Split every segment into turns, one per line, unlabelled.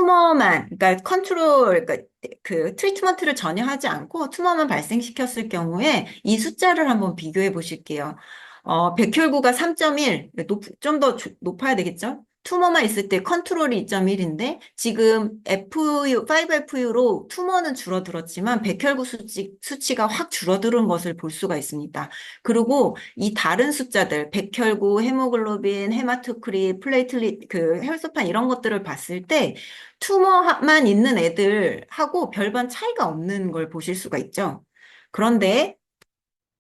투머만, 그러니까 컨트롤, 그러니까 그 트리트먼트를 전혀 하지 않고 투머만 발생시켰을 경우에 이 숫자를 한번 비교해 보실게요. 백혈구가 3.1, 좀 더 높아야 되겠죠? 투머만 있을 때 컨트롤이 2.1인데 지금 FU, 5FU로 투머는 줄어들었지만 백혈구 수치가 확 줄어드는 것을 볼 수가 있습니다. 그리고 이 다른 숫자들, 백혈구, 헤모글로빈, 헤마토크릿, 플레이틀릿, 그 혈소판 이런 것들을 봤을 때 투머만 있는 애들하고 별반 차이가 없는 걸 보실 수가 있죠. 그런데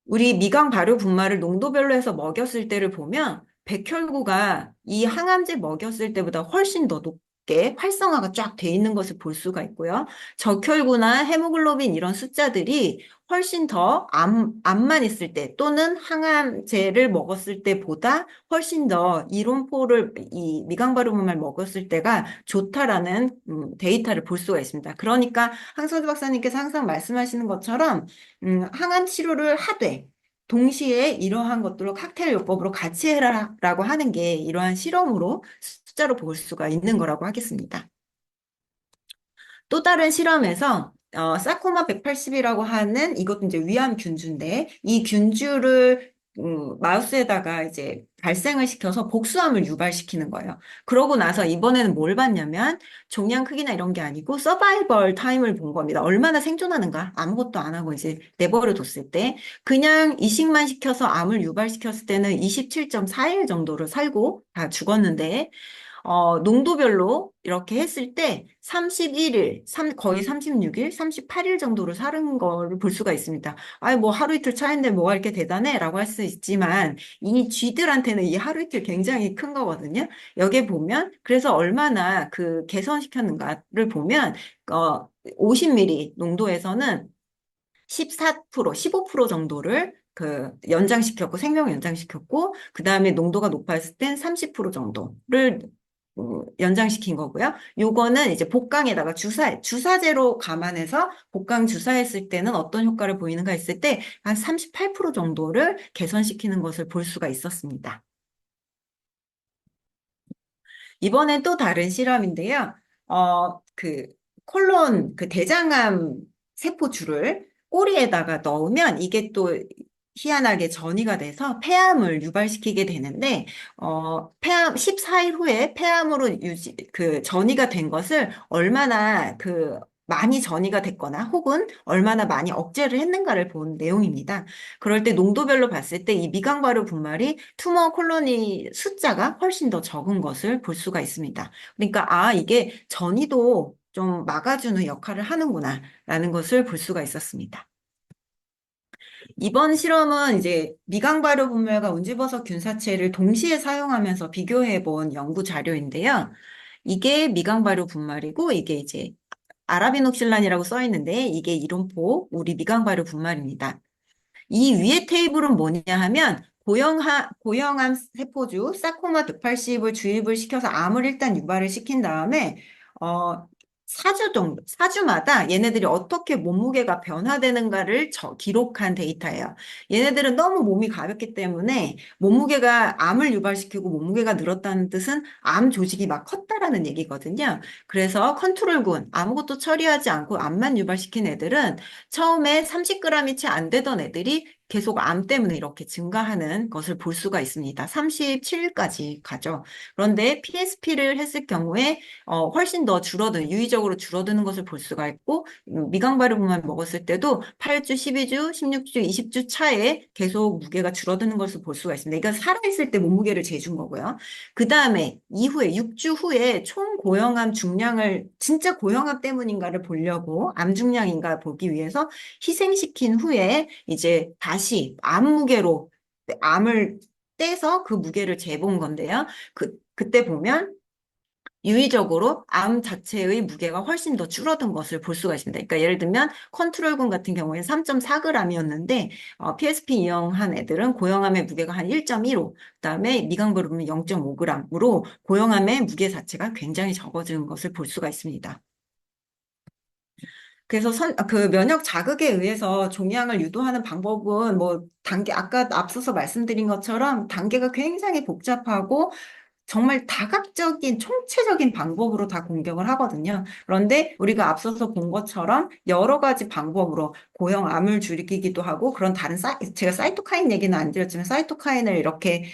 우리 미강 발효 분말을 농도별로 해서 먹였을 때를 보면 백혈구가 이 항암제 먹였을 때보다 훨씬 더 높게 활성화가 쫙 돼 있는 것을 볼 수가 있고요. 적혈구나 헤모글로빈 이런 숫자들이 훨씬 더 암만 있을 때 또는 항암제를 먹었을 때보다 훨씬 더 이론포를 이 미강 발효 분말 먹었을 때가 좋다라는 데이터를 볼 수가 있습니다. 그러니까 항서주 박사님께서 항상 말씀하시는 것처럼 항암 치료를 하되 동시에 이러한 것들로 칵테일 요법으로 같이 해라라고 하는 게 이러한 실험으로 숫자로 볼 수가 있는 거라고 하겠습니다. 또 다른 실험에서 사코마 180이라고 하는 이것도 이제 위암 균주인데 이 균주를 마우스에다가 이제 발생을 시켜서 복수암을 유발시키는 거예요. 그러고 나서 이번에는 뭘 봤냐면 종양 크기나 이런 게 아니고 서바이벌 타임을 본 겁니다. 얼마나 생존하는가? 아무것도 안 하고 이제 내버려 뒀을 때 그냥 이식만 시켜서 암을 유발시켰을 때는 27.4일 정도를 살고 다 죽었는데 농도별로 이렇게 했을 때 31일, 거의 36일, 38일 정도로 사는 걸 볼 수가 있습니다. 아이, 뭐 하루 이틀 차인데 뭐가 이렇게 대단해? 라고 할 수 있지만 이 쥐들한테는 이 하루 이틀 굉장히 큰 거거든요. 여기에 보면 그래서 얼마나 그 개선시켰는가를 보면 50ml 농도에서는 14%, 15% 정도를 그 생명 연장시켰고, 그 다음에 농도가 높았을 땐 30% 정도를 연장시킨 거고요. 요거는 이제 복강에다가 주사제로 감안해서 복강 주사했을 때는 어떤 효과를 보이는가 했을 때 한 38% 정도를 개선시키는 것을 볼 수가 있었습니다. 이번엔 또 다른 실험인데요. 그 그 대장암 세포줄을 꼬리에다가 넣으면 이게 또 희한하게 전이가 돼서 폐암을 유발시키게 되는데, 폐암 14일 후에 폐암으로 전이가 된 것을 얼마나 많이 전이가 됐거나 혹은 얼마나 많이 억제를 했는가를 본 내용입니다. 그럴 때 농도별로 봤을 때 이 미강 발효 분말이 투머 콜로니 숫자가 훨씬 더 적은 것을 볼 수가 있습니다. 그러니까 이게 전이도 좀 막아주는 역할을 하는구나라는 것을 볼 수가 있었습니다. 이번 실험은 이제 미강 발효 분말과 운지버섯 균사체를 동시에 사용하면서 비교해 본 연구 자료인데요. 이게 미강 발효 분말이고 이게 이제 아라비녹실란이라고 써 있는데 이게 이론포 우리 미강 발효 분말입니다. 이 위에 테이블은 뭐냐 하면 고형암 세포주 사코마 180을 주입을 시켜서 암을 일단 유발을 시킨 다음에 어 4주마다 얘네들이 어떻게 몸무게가 변화되는가를 기록한 데이터예요. 얘네들은 너무 몸이 가볍기 때문에 몸무게가 암을 유발시키고 몸무게가 늘었다는 뜻은 암 조직이 막 컸다라는 얘기거든요. 그래서 컨트롤군 아무것도 처리하지 않고 암만 유발시킨 애들은 처음에 30g이 채 안 되던 애들이 계속 암 때문에 이렇게 증가하는 것을 볼 수가 있습니다. 37일까지 가죠. 그런데 PSP를 했을 경우에 훨씬 더 유의적으로 줄어드는 것을 볼 수가 있고 미강발효분만 먹었을 때도 8주, 12주, 16주, 20주 차에 계속 무게가 줄어드는 것을 볼 수가 있습니다. 그러니까 살아있을 때 몸무게를 재준 거고요. 그 다음에 이후에 6주 후에 총 고형암 중량을 진짜 고형암 때문인가를 보려고 암 중량인가 보기 위해서 희생시킨 후에 이제 다시 암무게로 암을 떼서 그 무게를 재본 건데요. 그때 보면 유의적으로 암 자체의 무게가 훨씬 더 줄어든 것을 볼 수가 있습니다. 그러니까 예를 들면 컨트롤군 같은 경우에 3.4g이었는데 PSP 이용한 애들은 고형암의 무게가 한 1.15, 그다음에 미강버름은 0.5g으로 고형암의 무게 자체가 굉장히 적어지는 것을 볼 수가 있습니다. 그래서 그 면역 자극에 의해서 종양을 유도하는 방법은 뭐 아까 앞서서 말씀드린 것처럼 단계가 굉장히 복잡하고 정말 다각적인 총체적인 방법으로 다 공격을 하거든요. 그런데 우리가 앞서서 본 것처럼 여러 가지 방법으로 고형암을 줄이기도 하고 그런 다른 제가 사이토카인 얘기는 안 드렸지만 사이토카인을 이렇게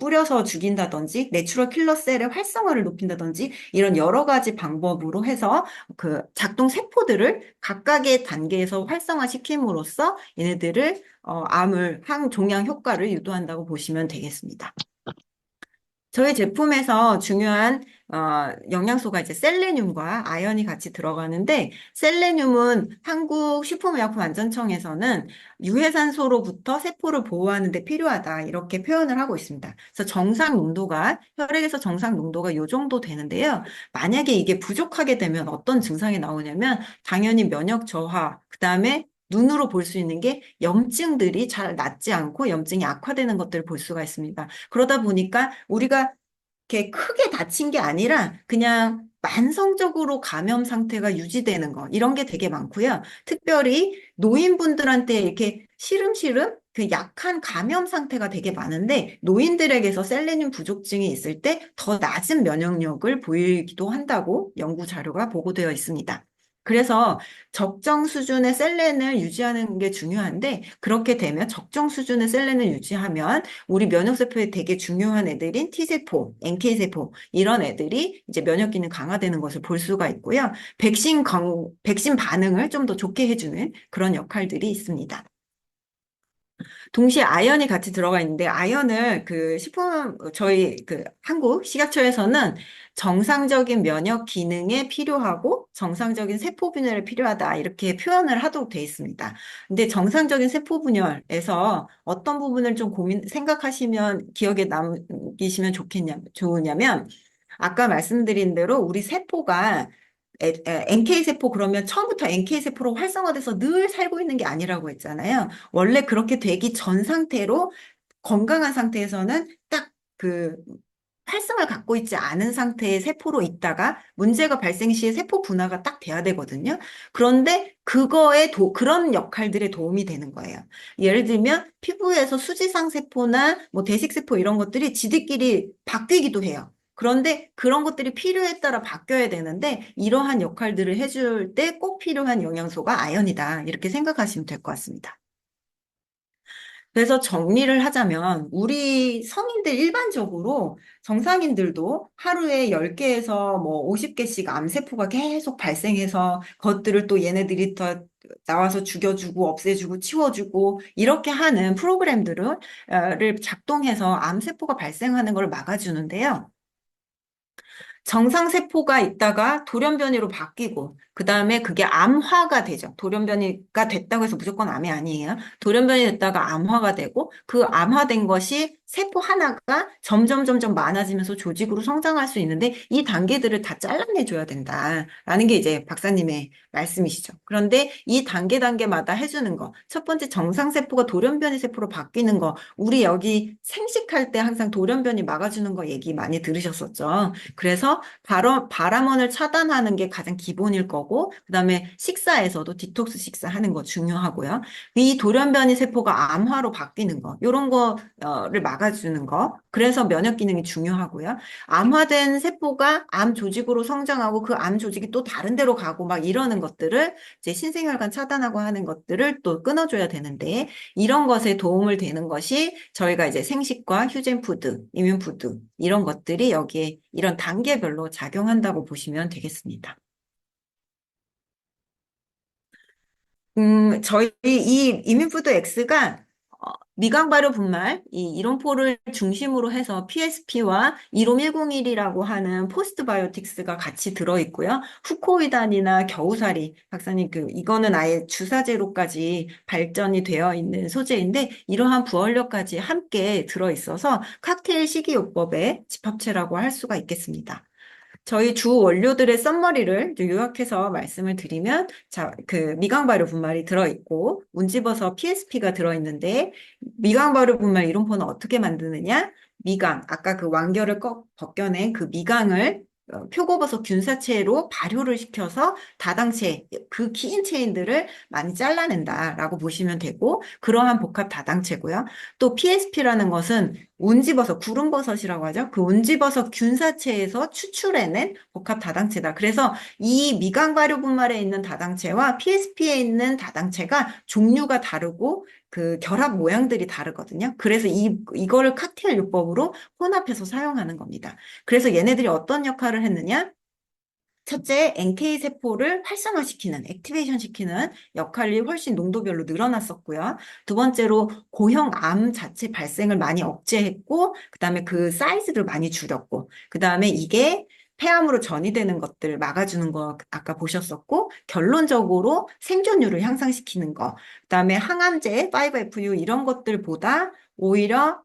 뿌려서 죽인다든지 내추럴 킬러 셀의 활성화를 높인다든지 이런 여러 가지 방법으로 해서 그 작동 세포들을 각각의 단계에서 활성화시킴으로써 얘네들을 암을 항종양 효과를 유도한다고 보시면 되겠습니다. 저희 제품에서 중요한 영양소가 이제 셀레늄과 아연이 같이 들어가는데 셀레늄은 한국식품의약품안전청에서는 유해산소로부터 세포를 보호하는 데 필요하다 이렇게 표현을 하고 있습니다. 그래서 정상 농도가 혈액에서 정상 농도가 이 정도 되는데요. 만약에 이게 부족하게 되면 어떤 증상이 나오냐면 당연히 면역 저하, 그다음에 눈으로 볼 수 있는 게 염증들이 잘 낫지 않고 염증이 악화되는 것들을 볼 수가 있습니다. 그러다 보니까 우리가 이렇게 크게 다친 게 아니라 그냥 만성적으로 감염 상태가 유지되는 거 이런 게 되게 많고요. 특별히 노인분들한테 이렇게 시름시름 그 약한 감염 상태가 되게 많은데 노인들에게서 셀레늄 부족증이 있을 때 더 낮은 면역력을 보이기도 한다고 연구 자료가 보고되어 있습니다. 그래서 적정 수준의 셀렌을 유지하는 게 중요한데 그렇게 되면 적정 수준의 셀렌을 유지하면 우리 면역세포에 되게 중요한 애들인 T세포, NK세포, 이런 애들이 이제 면역 기능 강화되는 것을 볼 수가 있고요. 백신 반응을 좀 더 좋게 해주는 그런 역할들이 있습니다. 동시에 아연이 같이 들어가 있는데 아연을 그 식품 저희 그 한국 식약처에서는 정상적인 면역 기능에 필요하고 정상적인 세포 분열에 필요하다 이렇게 표현을 하도록 돼 있습니다. 근데 정상적인 세포 분열에서 어떤 부분을 좀 생각하시면 기억에 남기시면 좋으냐면 아까 말씀드린 대로 우리 세포가 NK세포 그러면 처음부터 NK세포로 활성화돼서 늘 살고 있는 게 아니라고 했잖아요. 원래 그렇게 되기 전 상태로 건강한 상태에서는 딱 그 활성을 갖고 있지 않은 상태의 세포로 있다가 문제가 발생 시에 세포 분화가 딱 돼야 되거든요. 그런데 그런 역할들에 도움이 되는 거예요. 예를 들면 피부에서 수지상 세포나 뭐 대식세포 이런 것들이 지들끼리 바뀌기도 해요. 그런데 그런 것들이 필요에 따라 바뀌어야 되는데 이러한 역할들을 해줄 때 꼭 필요한 영양소가 아연이다. 이렇게 생각하시면 될 것 같습니다. 그래서 정리를 하자면 우리 성인들 일반적으로 정상인들도 하루에 10개에서 뭐 50개씩 암세포가 계속 발생해서 그것들을 또 얘네들이 더 나와서 죽여주고 없애주고 치워주고 이렇게 하는 프로그램들을 작동해서 암세포가 발생하는 걸 막아주는데요. 정상세포가 있다가 돌연변이로 바뀌고, 그 다음에 그게 암화가 되죠. 돌연변이가 됐다고 해서 무조건 암이 아니에요. 돌연변이 됐다가 암화가 되고, 그 암화된 것이 세포 하나가 점점 많아지면서 조직으로 성장할 수 있는데, 이 단계들을 다 잘라내줘야 된다라는 게 이제 박사님의 말씀이시죠. 그런데 이 단계마다 해주는 거, 첫 번째 정상세포가 돌연변이 세포로 바뀌는 거, 우리 여기 생식할 때 항상 돌연변이 막아주는 거 얘기 많이 들으셨었죠. 그래서 발암원을 차단하는 게 가장 기본일 거고, 그다음에 식사에서도 디톡스 식사하는 거 중요하고요. 이 돌연변이 세포가 암화로 바뀌는 거, 이런 거를 막아주는 거. 그래서 면역 기능이 중요하고요. 암화된 세포가 암 조직으로 성장하고 그 암 조직이 또 다른 데로 가고 막 이러는 것들을 이제 신생혈관 차단하고 하는 것들을 또 끊어줘야 되는데, 이런 것에 도움을 되는 것이 저희가 이제 생식과 휴젠푸드, 이뮨푸드 이런 것들이 여기에 이런 단계별로 작용한다고 보시면 되겠습니다. 저희 이 이뮨푸드 X가 미강 발효 분말, 이 이론포를 중심으로 해서 PSP와 이롬 101이라고 하는 포스트바이오틱스가 같이 들어있고요. 후코이단이나 겨우살이, 박사님 이거는 아예 주사제로까지 발전이 되어 있는 소재인데 이러한 부원료까지 함께 들어있어서 칵테일 식이요법의 집합체라고 할 수가 있겠습니다. 저희 주 원료들의 썸머리를 요약해서 말씀을 드리면, 자, 미강 발효 분말이 들어있고, 운집어서 PSP가 들어있는데, 미강 발효 분말 이론포는 어떻게 만드느냐? 아까 그 완결을 벗겨낸 그 미강을 표고버섯 균사체로 발효를 시켜서 다당체, 그 긴 체인들을 많이 잘라낸다라고 보시면 되고, 그러한 복합 다당체고요. 또 PSP라는 것은 온지버섯, 구름버섯이라고 하죠. 그 온지버섯 균사체에서 추출해낸 복합 다당체다. 그래서 이 미강 발효분말에 있는 다당체와 PSP에 있는 다당체가 종류가 다르고 그 결합 모양들이 다르거든요. 그래서 이거를 칵테일 요법으로 혼합해서 사용하는 겁니다. 그래서 얘네들이 어떤 역할을 했느냐? 첫째, NK 세포를 활성화시키는, 액티베이션 시키는 역할이 훨씬 농도별로 늘어났었고요. 두 번째로 고형 암 자체 발생을 많이 억제했고, 그 다음에 그 사이즈를 많이 줄였고, 그 다음에 이게 폐암으로 전이되는 것들 막아주는 거 아까 보셨었고, 결론적으로 생존율을 향상시키는 거, 그 다음에 항암제, 5FU 이런 것들보다 오히려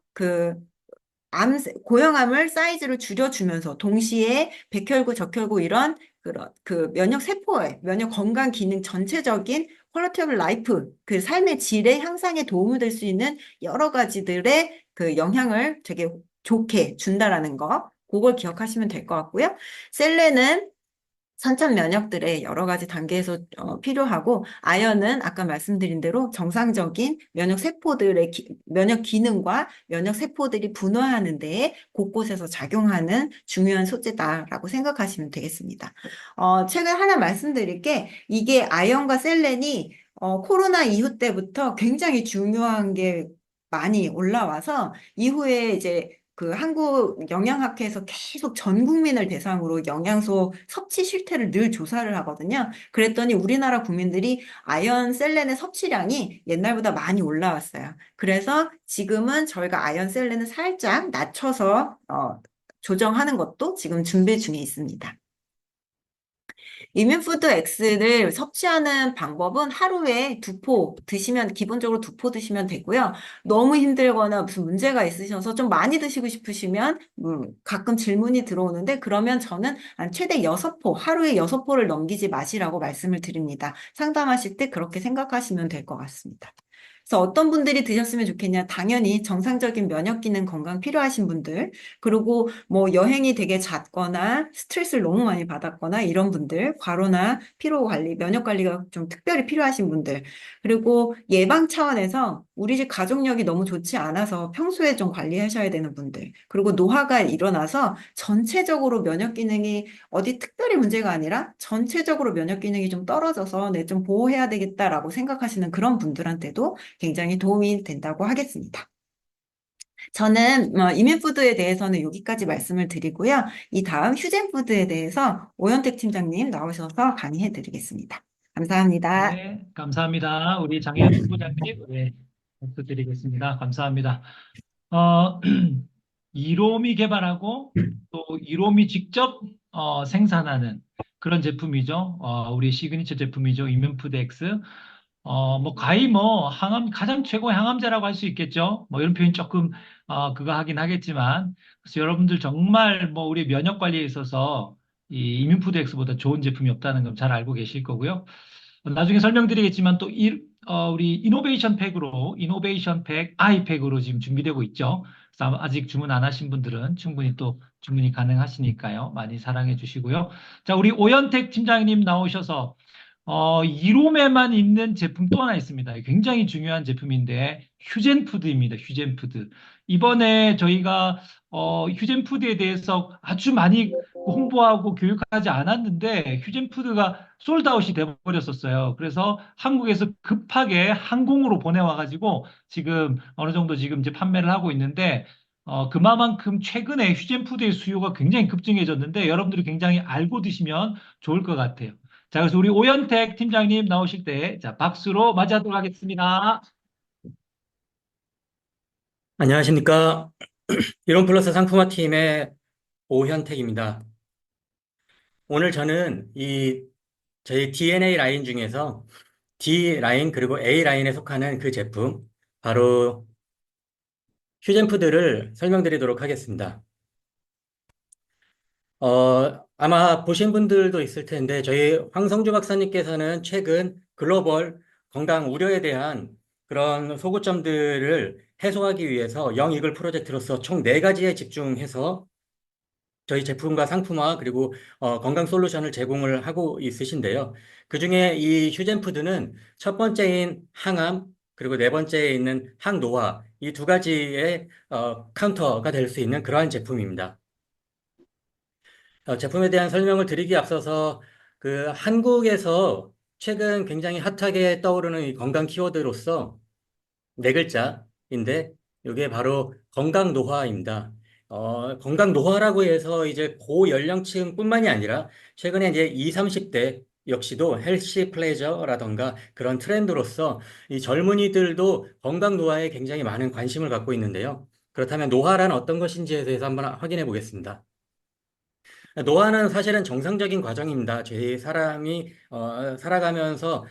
고형암을 사이즈를 줄여주면서 동시에 백혈구, 적혈구 이런 그런 그 면역 세포의 면역 건강 기능 전체적인 퀄리티 오브 라이프 그 삶의 질의 향상에 도움이 될 수 있는 여러 가지들의 그 영향을 되게 좋게 준다라는 거. 그걸 기억하시면 될 것 같고요. 셀레는 선천 면역들의 여러 가지 단계에서 필요하고 아연은 아까 말씀드린 대로 정상적인 면역 세포들의 면역 기능과 면역 세포들이 분화하는 데에 곳곳에서 작용하는 중요한 소재다라고 생각하시면 되겠습니다. 최근 하나 말씀드릴 게 이게 아연과 셀렌이 코로나 이후 때부터 굉장히 중요한 게 많이 올라와서 이후에 이제 그 한국 영양학회에서 계속 전 국민을 대상으로 영양소 섭취 실태를 늘 조사를 하거든요. 그랬더니 우리나라 국민들이 아연 셀렌의 섭취량이 옛날보다 많이 올라왔어요. 그래서 지금은 저희가 아연 셀렌을 살짝 낮춰서 조정하는 것도 지금 준비 중에 있습니다. 이뮨푸드 X를 섭취하는 방법은 하루에 두 포 드시면, 기본적으로 두 포 드시면 되고요. 너무 힘들거나 무슨 문제가 있으셔서 좀 많이 드시고 싶으시면, 가끔 질문이 들어오는데, 그러면 저는 한 최대 여섯 포, 하루에 여섯 포를 넘기지 마시라고 말씀을 드립니다. 상담하실 때 그렇게 생각하시면 될 것 같습니다. 그래서 어떤 분들이 드셨으면 좋겠냐? 당연히 정상적인 면역 기능 건강 필요하신 분들, 그리고 뭐 여행이 되게 잦거나 스트레스를 너무 많이 받았거나 이런 분들, 과로나 피로 관리, 면역 관리가 좀 특별히 필요하신 분들, 그리고 예방 차원에서 우리 집 가족력이 너무 좋지 않아서 평소에 좀 관리하셔야 되는 분들, 그리고 노화가 일어나서 전체적으로 면역 기능이 어디 특별히 문제가 아니라 전체적으로 면역 기능이 좀 떨어져서 내 좀 보호해야 되겠다라고 생각하시는 그런 분들한테도 굉장히 도움이 된다고 하겠습니다. 저는 이민푸드에 대해서는 여기까지 말씀을 드리고요. 이 다음 휴젠푸드에 대해서 오현택 팀장님 나오셔서 강의해 드리겠습니다. 감사합니다.
네, 감사합니다. 우리 장혜연 본부장님, 네, 박수 드리겠습니다. 감사합니다. 어, 이로미 개발하고 또 이로미 직접 생산하는 그런 제품이죠. 우리 시그니처 제품이죠. 이뮨푸드 X. 뭐 가히 뭐 항암 가장 최고의 항암제라고 할 수 있겠죠. 뭐 이런 표현 조금 그거 하긴 하겠지만 그래서 여러분들 정말 뭐 우리 면역 관리에 있어서 이 이뮨푸드 X보다 좋은 제품이 없다는 건 잘 알고 계실 거고요. 나중에 설명드리겠지만 또 우리 이노베이션 팩, 아이팩으로 지금 준비되고 있죠. 그래서 아직 주문 안 하신 분들은 충분히 또 주문이 가능하시니까요. 많이 사랑해 주시고요. 자, 우리 오현택 팀장님 나오셔서 1홈에만 있는 제품 또 하나 있습니다. 굉장히 중요한 제품인데 휴젠푸드입니다. 휴젠푸드. 이번에 저희가 휴젠푸드에 대해서 아주 많이 홍보하고 교육하지 않았는데 휴젠푸드가 솔드아웃이 돼버렸었어요. 그래서 한국에서 급하게 항공으로 보내와가지고 지금 어느 정도 지금 이제 판매를 하고 있는데 그만큼 최근에 휴젠푸드의 수요가 굉장히 급증해졌는데 여러분들이 굉장히 알고 드시면 좋을 것 같아요. 자, 그래서 우리 오현택 팀장님 나오실 때, 자, 박수로 맞이하도록 하겠습니다.
안녕하십니까. 이론플러스 상품화 팀의 오현택입니다. 오늘 저는 저희 DNA 라인 중에서 D 라인 그리고 A 라인에 속하는 그 제품, 바로 휴젠푸드를 설명드리도록 하겠습니다. 아마 보신 분들도 있을 텐데, 저희 황성주 박사님께서는 최근 글로벌 건강 우려에 대한 그런 소구점들을 해소하기 위해서 영이글 프로젝트로서 총 4가지에 집중해서 저희 제품과 상품화 그리고 건강 솔루션을 제공을 하고 있으신데요. 그중에 이 휴젠푸드는 첫 번째인 항암 그리고 네 번째에 있는 항노화 이 두 가지의 카운터가 될 수 있는 그러한 제품입니다. 제품에 대한 설명을 드리기 앞서서 그 한국에서 최근 굉장히 핫하게 떠오르는 이 건강 키워드로서 네 글자인데 이게 바로 건강 노화입니다. 건강 노화라고 해서 이제 고연령층뿐만이 아니라 최근에 이제 20, 30대 역시도 헬시 플레저라던가 그런 트렌드로서 이 젊은이들도 건강 노화에 굉장히 많은 관심을 갖고 있는데요. 그렇다면 노화란 어떤 것인지에 대해서 한번 확인해 보겠습니다. 노화는 사실은 정상적인 과정입니다. 저희 사람이 살아가면서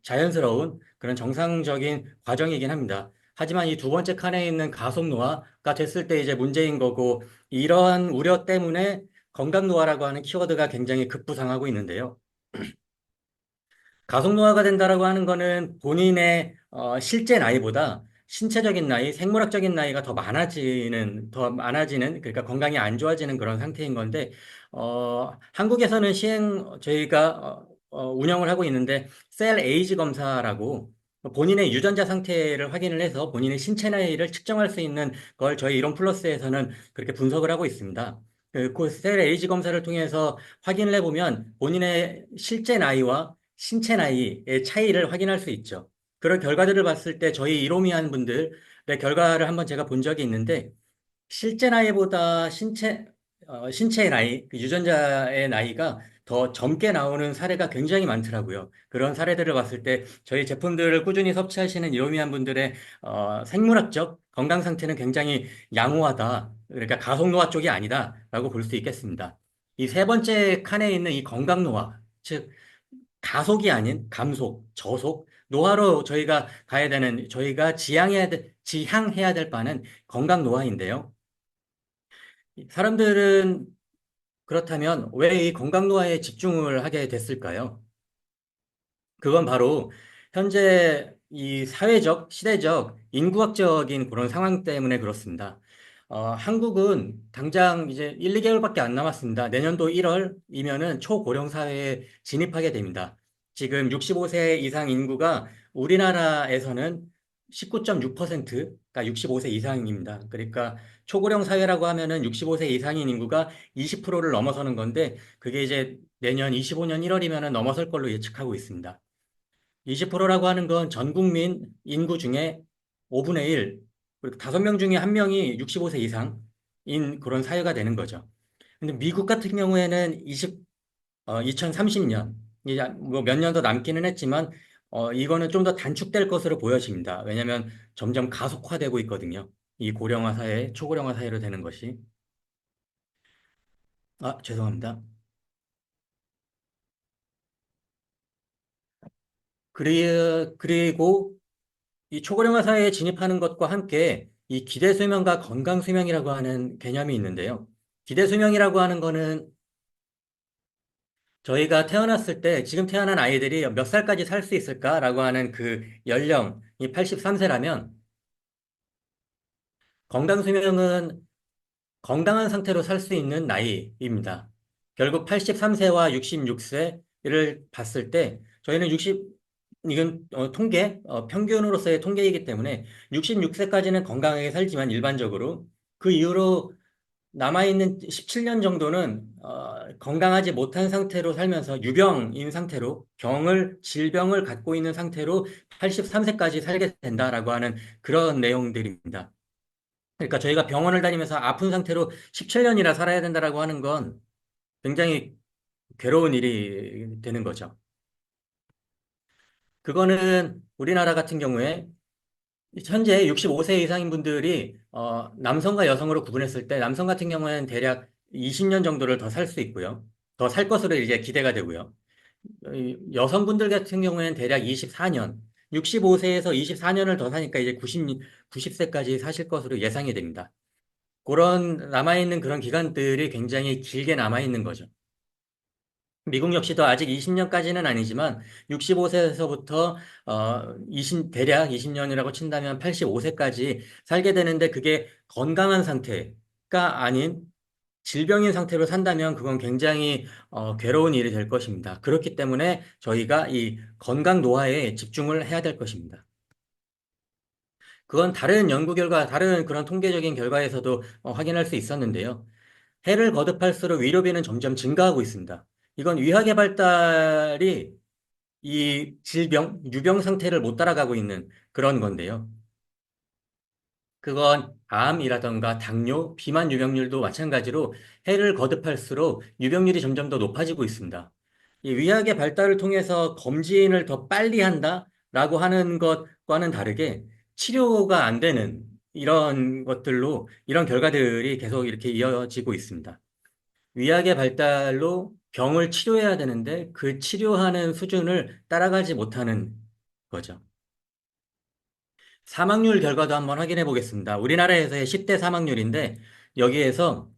자연스러운 그런 정상적인 과정이긴 합니다. 하지만 이 두 번째 칸에 있는 가속 노화가 됐을 때 이제 문제인 거고 이러한 우려 때문에 건강 노화라고 하는 키워드가 굉장히 급부상하고 있는데요. 가속노화가 된다라고 하는 거는 본인의 실제 나이보다 신체적인 나이, 생물학적인 나이가 더 많아지는, 그러니까 건강이 안 좋아지는 그런 상태인 건데, 한국에서는 저희가 운영을 하고 있는데, 셀 에이지 검사라고 본인의 유전자 상태를 확인을 해서 본인의 신체 나이를 측정할 수 있는 걸 저희 이론 플러스에서는 그렇게 분석을 하고 있습니다. 그셀 에이지 검사를 통해서 확인을 해보면 본인의 실제 나이와 신체 나이의 차이를 확인할 수 있죠. 그런 결과들을 봤을 때 저희 이로미한 분들의 결과를 한번 제가 본 적이 있는데 실제 나이보다 신체의 나이, 그 유전자의 나이가 더 젊게 나오는 사례가 굉장히 많더라고요. 그런 사례들을 봤을 때 저희 제품들을 꾸준히 섭취하시는 이로미한 분들의 생물학적 건강 상태는 굉장히 양호하다. 그러니까 가속노화 쪽이 아니다라고 볼 수 있겠습니다. 이 세 번째 칸에 있는 이 건강노화, 즉 가속이 아닌 감속, 저속, 노화로 저희가 지향해야 될 바는 건강 노화인데요. 사람들은 그렇다면 왜 이 건강 노화에 집중을 하게 됐을까요? 그건 바로 현재 이 사회적, 시대적, 인구학적인 그런 상황 때문에 그렇습니다. 한국은 당장 이제 1, 2개월밖에 안 남았습니다. 내년도 1월이면은 초고령 사회에 진입하게 됩니다. 지금 65세 이상 인구가 우리나라에서는 19.6%가 65세 이상입니다. 그러니까 초고령 사회라고 하면은 65세 이상인 인구가 20%를 넘어서는 건데 그게 이제 내년 25년 1월이면은 넘어설 걸로 예측하고 있습니다. 20%라고 하는 건 전 국민 인구 중에 5분의 1, 그리고 5명 중에 1명이 65세 이상인 그런 사회가 되는 거죠. 근데 미국 같은 경우에는 2030년, 이제 뭐 몇 년 더 남기는 했지만, 이거는 좀 더 단축될 것으로 보여집니다. 왜냐하면 점점 가속화되고 있거든요. 이 고령화 사회, 초고령화 사회로 되는 것이. 죄송합니다. 그리고 이 초고령화 사회에 진입하는 것과 함께 이 기대 수명과 건강 수명이라고 하는 개념이 있는데요. 기대 수명이라고 하는 거는 저희가 태어났을 때 지금 태어난 아이들이 몇 살까지 살 수 있을까라고 하는 그 연령이 83세라면 건강 수명은 건강한 상태로 살 수 있는 나이입니다. 결국 83세와 66세를 봤을 때 저희는 이건 평균으로서의 통계이기 때문에 66세까지는 건강하게 살지만 일반적으로 그 이후로 남아있는 17년 정도는 건강하지 못한 상태로 살면서 유병인 상태로 질병을 갖고 있는 상태로 83세까지 살게 된다라고 하는 그런 내용들입니다. 그러니까 저희가 병원을 다니면서 아픈 상태로 17년이나 살아야 된다라고 하는 건 굉장히 괴로운 일이 되는 거죠. 그거는 우리나라 같은 경우에 현재 65세 이상인 분들이 남성과 여성으로 구분했을 때 남성 같은 경우에는 대략 20년 정도를 더 살 수 있고요. 더 살 것으로 이제 기대가 되고요. 여성분들 같은 경우에는 대략 24년, 65세에서 24년을 더 사니까 이제 90세까지 사실 것으로 예상이 됩니다. 그런 남아있는 그런 기간들이 굉장히 길게 남아있는 거죠. 미국 역시도 아직 20년까지는 아니지만 65세에서부터 대략 20년이라고 친다면 85세까지 살게 되는데 그게 건강한 상태가 아닌 질병인 상태로 산다면 그건 굉장히 괴로운 일이 될 것입니다. 그렇기 때문에 저희가 이 건강 노화에 집중을 해야 될 것입니다. 그건 다른 연구 결과, 다른 그런 통계적인 결과에서도 확인할 수 있었는데요. 해를 거듭할수록 위료비는 점점 증가하고 있습니다. 이건 위학의 발달이 이 질병, 유병 상태를 못 따라가고 있는 그런 건데요. 그건 암이라던가 당뇨, 비만 유병률도 마찬가지로 해를 거듭할수록 유병률이 점점 더 높아지고 있습니다. 이 의학의 발달을 통해서 검진을 더 빨리 한다라고 하는 것과는 다르게 치료가 안 되는 이런 것들로 이런 결과들이 계속 이렇게 이어지고 있습니다. 의학의 발달로 병을 치료해야 되는데 그 치료하는 수준을 따라가지 못하는 거죠. 사망률 결과도 한번 확인해 보겠습니다. 우리나라에서의 10대 사망률인데 여기에서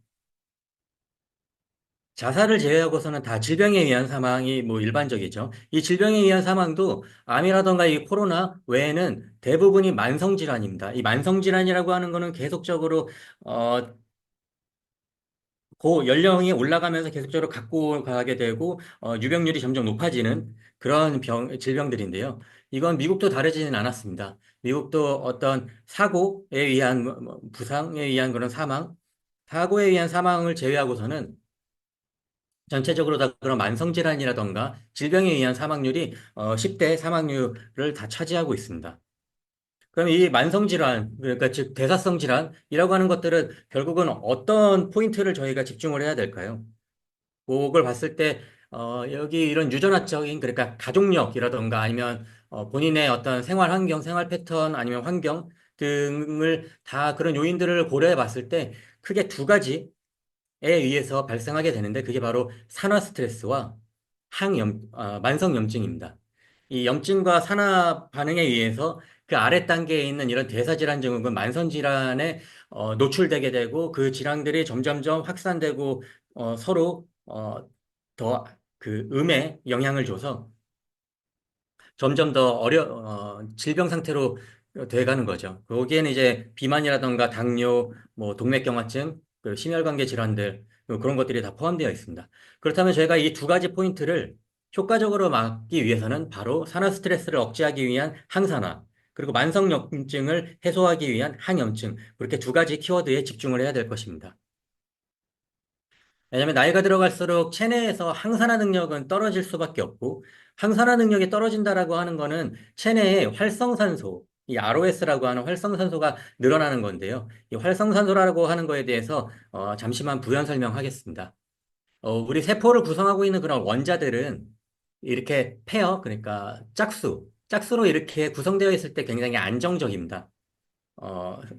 자살을 제외하고서는 다 질병에 의한 사망이 뭐 일반적이죠. 이 질병에 의한 사망도 암이라던가 이 코로나 외에는 대부분이 만성질환입니다. 이 만성질환이라고 하는 거는 계속적으로 어, 고 연령이 올라가면서 계속적으로 갖고 가게 되고 유병률이 점점 높아지는 그런 질병들인데요. 이건 미국도 다르지는 않았습니다. 미국도 어떤 사고에 의한 부상에 의한 그런 사고에 의한 사망을 제외하고서는 전체적으로 다 그런 만성질환이라던가 질병에 의한 사망률이 10대 사망률을 다 차지하고 있습니다. 그럼 이 만성질환, 그러니까 즉 대사성 질환이라고 하는 것들은 결국은 어떤 포인트를 저희가 집중을 해야 될까요? 그걸 봤을 때 여기 이런 유전학적인 그러니까 가족력이라던가 아니면 본인의 어떤 생활 환경, 생활 패턴 아니면 환경 등을 다 그런 요인들을 고려해 봤을 때 크게 두 가지에 의해서 발생하게 되는데 그게 바로 산화 스트레스와 만성 염증입니다. 이 염증과 산화 반응에 의해서 그 아래 단계에 있는 이런 대사질환 증후군, 만성질환에 노출되게 되고 그 질환들이 점점점 확산되고 서로 더 그 음에 영향을 줘서 점점 더 질병 상태로 돼가는 거죠. 거기에는 이제 비만이라던가 당뇨, 뭐 동맥경화증, 그 심혈관계 질환들 그런 것들이 다 포함되어 있습니다. 그렇다면 저희가 이 두 가지 포인트를 효과적으로 막기 위해서는 바로 산화 스트레스를 억제하기 위한 항산화, 그리고 만성염증을 해소하기 위한 항염증, 그렇게 두 가지 키워드에 집중을 해야 될 것입니다. 왜냐하면 나이가 들어갈수록 체내에서 항산화 능력은 떨어질 수밖에 없고 항산화 능력이 떨어진다라고 하는 거는 체내의 활성산소, 이 ROS라고 하는 활성산소가 늘어나는 건데요. 이 활성산소라고 하는 거에 대해서 잠시만 부연 설명하겠습니다. 우리 세포를 구성하고 있는 그런 원자들은 이렇게 그러니까 짝수로 이렇게 구성되어 있을 때 굉장히 안정적입니다.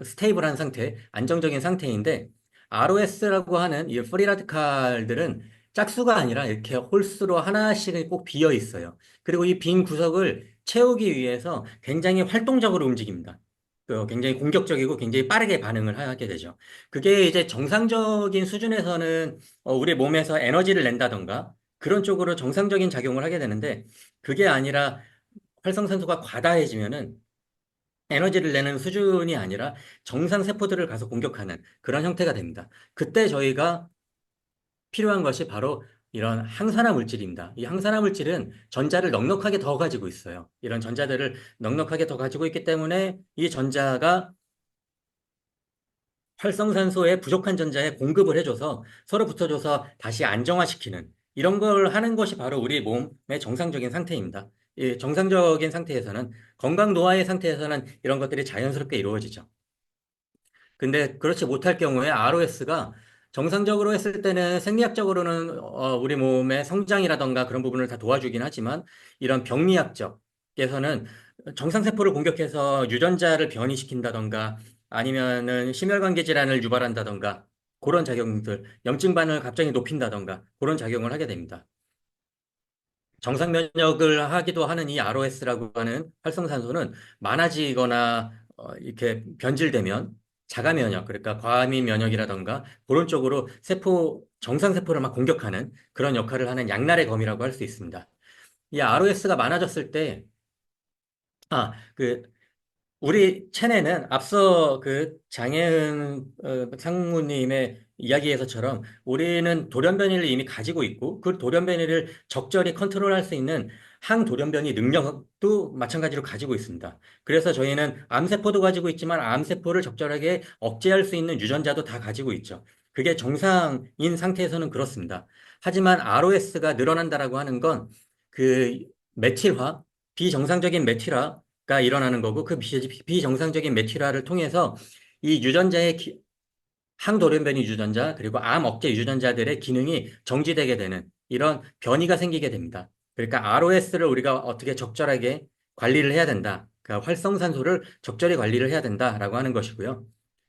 스테이블한 상태, 안정적인 상태인데, ROS라고 하는 이 프리 라디칼들은 짝수가 아니라 이렇게 홀수로 하나씩은 꼭 비어 있어요. 그리고 이 빈 구석을 채우기 위해서 굉장히 활동적으로 움직입니다. 굉장히 공격적이고 굉장히 빠르게 반응을 하게 되죠. 그게 이제 정상적인 수준에서는 우리 몸에서 에너지를 낸다던가 그런 쪽으로 정상적인 작용을 하게 되는데 그게 아니라 활성산소가 과다해지면은 에너지를 내는 수준이 아니라 정상 세포들을 가서 공격하는 그런 형태가 됩니다. 그때 저희가 필요한 것이 바로 이런 항산화 물질입니다. 이 항산화 물질은 전자를 넉넉하게 더 가지고 있어요. 이런 전자들을 넉넉하게 더 가지고 있기 때문에 이 전자가 활성산소에 부족한 전자에 공급을 해줘서 서로 붙어줘서 다시 안정화시키는 이런 걸 하는 것이 바로 우리 몸의 정상적인 상태입니다. 이 정상적인 상태에서는 건강 노화의 상태에서는 이런 것들이 자연스럽게 이루어지죠. 근데 그렇지 못할 경우에 ROS가 정상적으로 했을 때는 생리학적으로는 우리 몸의 성장이라던가 그런 부분을 다 도와주긴 하지만 이런 병리학적에서는 정상세포를 공격해서 유전자를 변이시킨다던가 아니면은 심혈관계 질환을 유발한다던가 그런 작용들, 염증 반응을 갑자기 높인다던가 그런 작용을 하게 됩니다. 정상 면역을 하기도 하는 이 ROS라고 하는 활성산소는 많아지거나 이렇게 변질되면 자가 면역, 그러니까 과민 면역이라던가 그런 쪽으로 정상 세포를 막 공격하는 그런 역할을 하는 양날의 검이라고 할 수 있습니다. 이 ROS가 많아졌을 때, 그 우리 체내는 앞서 그 장혜은 상무님의 이야기에서처럼 우리는 돌연변이를 이미 가지고 있고 그 돌연변이를 적절히 컨트롤할 수 있는 항돌연변이 능력도 마찬가지로 가지고 있습니다. 그래서 저희는 암세포도 가지고 있지만 암세포를 적절하게 억제할 수 있는 유전자도 다 가지고 있죠. 그게 정상인 상태에서는 그렇습니다. 하지만 ROS가 늘어난다라고 하는 건 그 메틸화, 비정상적인 메틸화가 일어나는 거고 그 비정상적인 메틸화를 통해서 이 유전자의 항돌연변이 유전자 그리고 암 억제 유전자들의 기능이 정지되게 되는 이런 변이가 생기게 됩니다. 그러니까 ROS를 우리가 어떻게 적절하게 관리를 해야 된다. 그러니까 활성산소를 적절히 관리를 해야 된다라고 하는 것이고요.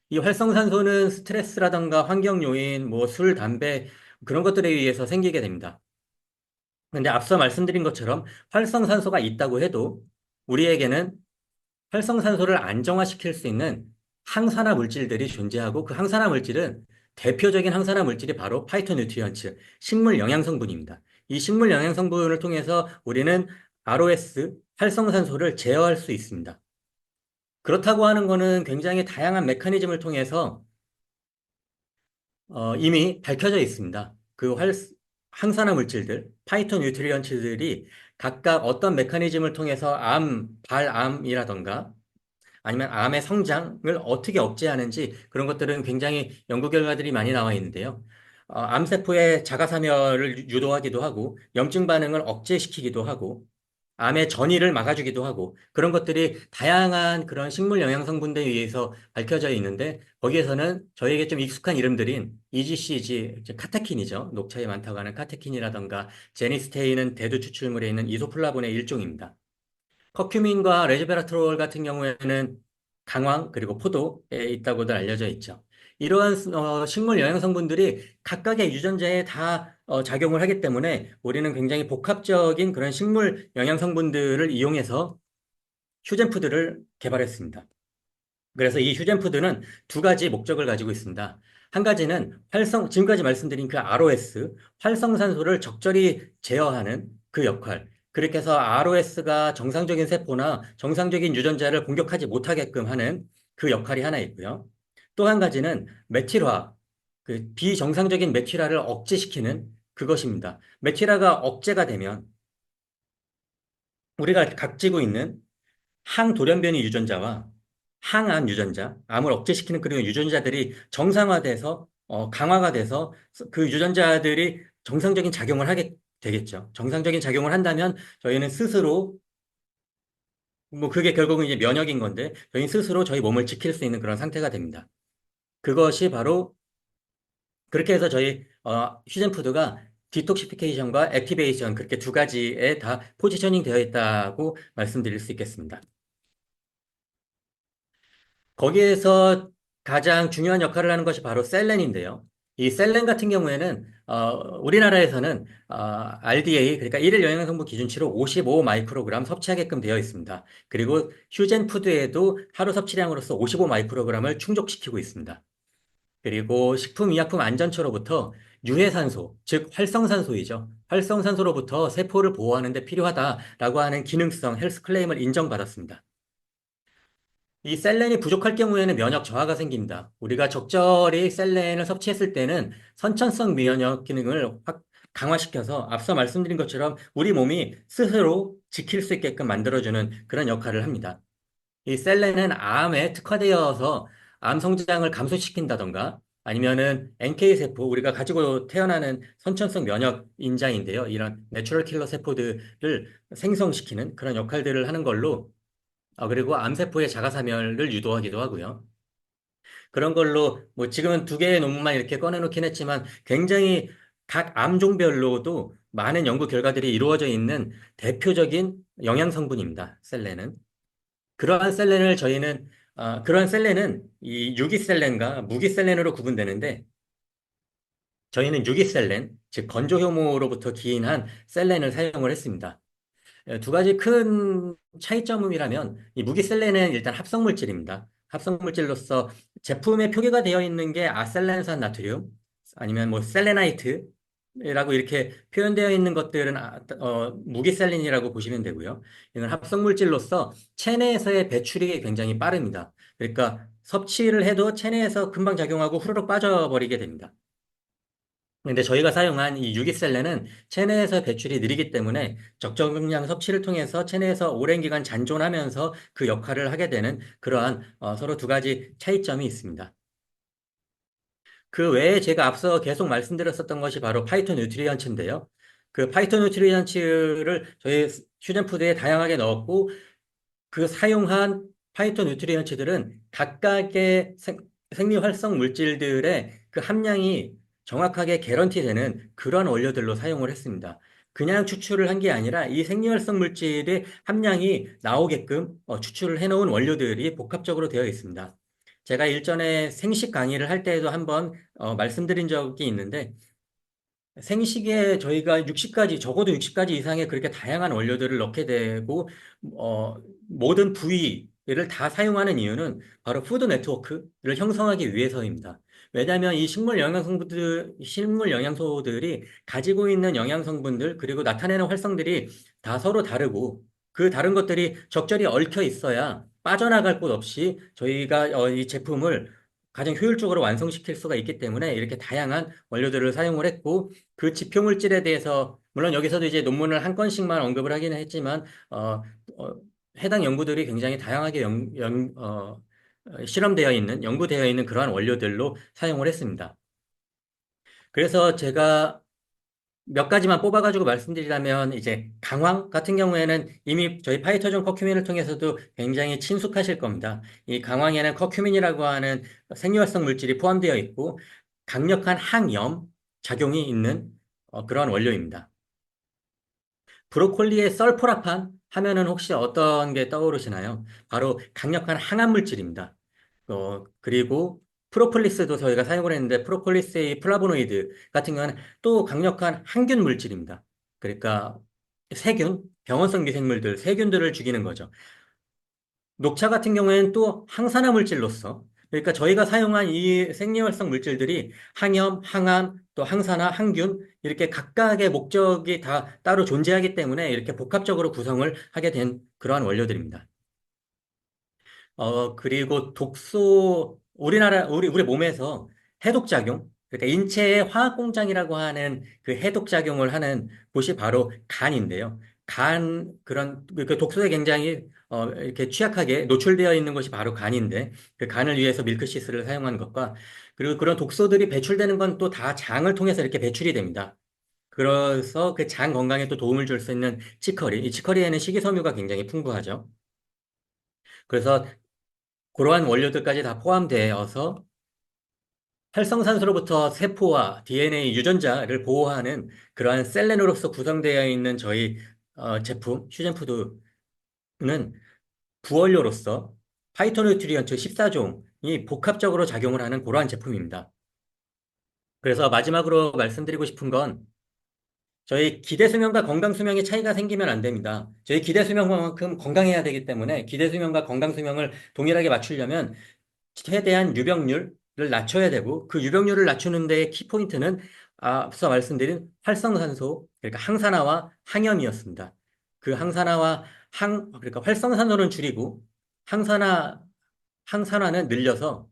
이 활성산소는 스트레스라던가 환경 요인, 뭐 술, 담배 그런 것들에 의해서 생기게 됩니다. 근데 앞서 말씀드린 것처럼 활성산소가 있다고 해도 우리에게는 활성산소를 안정화시킬 수 있는 항산화 물질들이 존재하고 그 항산화 물질은 대표적인 항산화 물질이 바로 파이토뉴트리언츠, 식물 영양성분입니다. 이 식물 영양성분을 통해서 우리는 ROS, 활성산소를 제어할 수 있습니다. 그렇다고 하는 것은 굉장히 다양한 메커니즘을 통해서 이미 밝혀져 있습니다. 항산화 물질들, 파이토뉴트리언츠들이 각각 어떤 메커니즘을 통해서 발암이라던가 아니면 암의 성장을 어떻게 억제하는지 그런 것들은 굉장히 연구 결과들이 많이 나와 있는데요. 암세포의 자가사멸을 유도하기도 하고 염증 반응을 억제시키기도 하고 암의 전이를 막아주기도 하고 그런 것들이 다양한 그런 식물 영양 성분들에 의해서 밝혀져 있는데 거기에서는 저에게 좀 익숙한 이름들인 EGCG, 이제 카테킨이죠. 녹차에 많다고 하는 카테킨이라던가 제니스테인은 대두 추출물에 있는 이소플라본의 일종입니다. 커큐민과 레즈베라트롤 같은 경우에는 강황 그리고 포도에 있다고도 알려져 있죠. 이러한 식물 영양 성분들이 각각의 유전자에 다 작용을 하기 때문에 우리는 굉장히 복합적인 그런 식물 영양 성분들을 이용해서 휴젠푸드를 개발했습니다. 그래서 이 휴젠푸드는 두 가지 목적을 가지고 있습니다. 한 가지는 지금까지 말씀드린 그 ROS, 활성산소를 적절히 제어하는 그 역할. 그렇게 해서 ROS가 정상적인 세포나 정상적인 유전자를 공격하지 못하게끔 하는 그 역할이 하나 있고요. 또 한 가지는 메틸화, 그 비정상적인 메틸화를 억제시키는 그것입니다. 메틸화가 억제가 되면 우리가 가지고 있는 항돌연변이 유전자와 항암 유전자, 암을 억제시키는 그런 유전자들이 정상화돼서 강화가 돼서 그 유전자들이 정상적인 작용을 하게 되겠죠. 정상적인 작용을 한다면 저희는 스스로 뭐 그게 결국은 이제 면역인 건데 저희 스스로 저희 몸을 지킬 수 있는 그런 상태가 됩니다. 그것이 바로 그렇게 해서 저희 휴젠푸드가 디톡시피케이션과 액티베이션 그렇게 두 가지에 다 포지셔닝 되어 있다고 말씀드릴 수 있겠습니다. 거기에서 가장 중요한 역할을 하는 것이 바로 셀렌인데요. 이 셀렌 같은 경우에는 우리나라에서는 RDA 그러니까 일일 영양성분 기준치로 55 마이크로그램 섭취하게끔 되어 있습니다. 그리고 휴젠 푸드에도 하루 섭취량으로서 55 마이크로그램을 충족시키고 있습니다. 그리고 식품의약품안전처로부터 유해산소, 즉 활성산소이죠. 활성산소로부터 세포를 보호하는 데 필요하다라고 하는 기능성 헬스 클레임을 인정받았습니다. 이 셀렌이 부족할 경우에는 면역 저하가 생깁니다. 우리가 적절히 셀렌을 섭취했을 때는 선천성 면역 기능을 강화시켜서 앞서 말씀드린 것처럼 우리 몸이 스스로 지킬 수 있게끔 만들어주는 그런 역할을 합니다. 이 셀렌은 암에 특화되어서 암 성장을 감소시킨다던가 아니면은 NK 세포, 우리가 가지고 태어나는 선천성 면역 인자인데요. 이런 내추럴 킬러 세포들을 생성시키는 그런 역할들을 하는 걸로 그리고 암세포의 자가사멸을 유도하기도 하고요. 그런 걸로 뭐 지금은 두 개의 논문만 이렇게 꺼내놓긴 했지만 굉장히 각 암종별로도 많은 연구 결과들이 이루어져 있는 대표적인 영양 성분입니다. 셀렌은. 그러한 셀렌은 이 유기셀렌과 무기셀렌으로 구분되는데 저희는 유기셀렌, 즉 건조효모로부터 기인한 셀렌을 사용을 했습니다. 두 가지 큰 차이점이라면 이 무기셀렌은 일단 합성물질입니다. 합성물질로서 제품에 표기가 되어 있는 게 아셀렌산 나트륨 아니면 뭐 셀레나이트라고 이렇게 표현되어 있는 것들은 무기셀린이라고 보시면 되고요. 이건 합성물질로서 체내에서의 배출이 굉장히 빠릅니다. 그러니까 섭취를 해도 체내에서 금방 작용하고 후루룩 빠져버리게 됩니다. 근데 저희가 사용한 이 유기셀레는 체내에서 배출이 느리기 때문에 적정량 섭취를 통해서 체내에서 오랜 기간 잔존하면서 그 역할을 하게 되는 그러한 서로 두 가지 차이점이 있습니다. 그 외에 제가 앞서 계속 말씀드렸었던 것이 바로 파이토 뉴트리언츠인데요. 그 파이토 뉴트리언츠를 저희 휴전푸드에 다양하게 넣었고 그 사용한 파이토 뉴트리언츠들은 각각의 생리 활성 물질들의 그 함량이 정확하게 개런티되는 그러한 원료들로 사용을 했습니다. 그냥 추출을 한 게 아니라 이 생리 활성 물질의 함량이 나오게끔 추출을 해놓은 원료들이 복합적으로 되어 있습니다. 제가 일전에 생식 강의를 할 때에도 한번 말씀드린 적이 있는데 생식에 저희가 60가지, 적어도 60가지 이상의 그렇게 다양한 원료들을 넣게 되고, 모든 부위를 다 사용하는 이유는 바로 푸드 네트워크를 형성하기 위해서입니다. 왜냐하면 이 식물 영양소들이 가지고 있는 영양 성분들, 그리고 나타내는 활성들이 다 서로 다르고, 그 다른 것들이 적절히 얽혀 있어야 빠져나갈 곳 없이 저희가 이 제품을 가장 효율적으로 완성시킬 수가 있기 때문에 이렇게 다양한 원료들을 사용을 했고, 그 지표 물질에 대해서 물론 여기서도 이제 논문을 한 건씩만 언급을 하기는 했지만 어, 해당 연구들이 굉장히 다양하게 실험되어 있는 연구되어 있는 그러한 원료들로 사용을 했습니다. 그래서 제가 몇 가지만 뽑아가지고 말씀드리자면 이제 강황 같은 경우에는 이미 저희 파이터존 커큐민을 통해서도 굉장히 친숙하실 겁니다. 이 강황에는 커큐민이라고 하는 생리활성 물질이 포함되어 있고 강력한 항염 작용이 있는 그러한 원료입니다. 브로콜리의 썰포라판 하면은 혹시 어떤 게 떠오르시나요? 바로 강력한 항암 물질입니다. 그리고 프로폴리스도 저희가 사용을 했는데 프로폴리스의 플라보노이드 같은 경우는 또 강력한 항균 물질입니다. 그러니까 세균, 병원성 미생물들, 세균들을 죽이는 거죠. 녹차 같은 경우에는 또 항산화 물질로서 그러니까 저희가 사용한 이 생리활성 물질들이 항염, 항암, 또 항산화, 항균 이렇게 각각의 목적이 다 따로 존재하기 때문에 이렇게 복합적으로 구성을 하게 된 그러한 원료들입니다. 그리고 우리 몸에서 해독작용, 그러니까 인체의 화학공장이라고 하는 그 해독작용을 하는 곳이 바로 간인데요. 그 독소에 굉장히, 이렇게 취약하게 노출되어 있는 것이 바로 간인데, 그 간을 위해서 밀크시스를 사용하는 것과, 그리고 그런 독소들이 배출되는 건 또 다 장을 통해서 이렇게 배출이 됩니다. 그래서 그 장 건강에 또 도움을 줄 수 있는 치커리, 이 치커리에는 식이섬유가 굉장히 풍부하죠. 그래서 그러한 원료들까지 다 포함되어서 활성산소로부터 세포와 DNA 유전자를 보호하는 그러한 셀레노로서 구성되어 있는 저희 제품 휴젠푸드는 부원료로서 파이토뉴트리언트 14종이 복합적으로 작용을 하는 그러한 제품입니다. 그래서 마지막으로 말씀드리고 싶은 건 저희 기대 수명과 건강 수명에 차이가 생기면 안 됩니다. 저희 기대 수명만큼 건강해야 되기 때문에 기대 수명과 건강 수명을 동일하게 맞추려면 최대한 유병률을 낮춰야 되고 그 유병률을 낮추는 데의 키포인트는 앞서 말씀드린 활성산소, 그러니까 항산화와 항염이었습니다. 그 항산화와 그러니까 활성산소는 줄이고 항산화는 늘려서